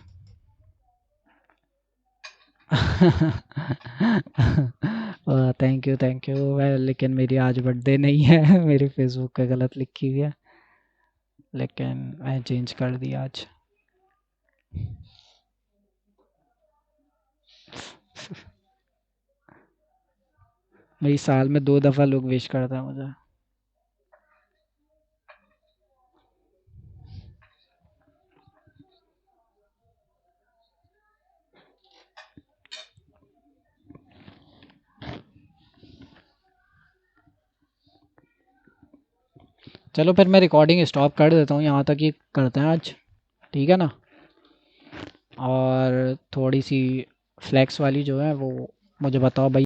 थैंक यू लेकिन मेरी आज बर्थडे नहीं है, मेरी फेसबुक पे गलत लिखी हुई है, लेकिन मैं चेंज कर दिया आज। मेरी साल में 2 दफ़ा लोग विश करता है मुझे। चलो फिर मैं रिकॉर्डिंग स्टॉप कर देता हूँ, यहाँ तक ही करते हैं आज। ठीक है ना, और थोड़ी सी फ्लैक्स वाली जो है वो मुझे बताओ भाई।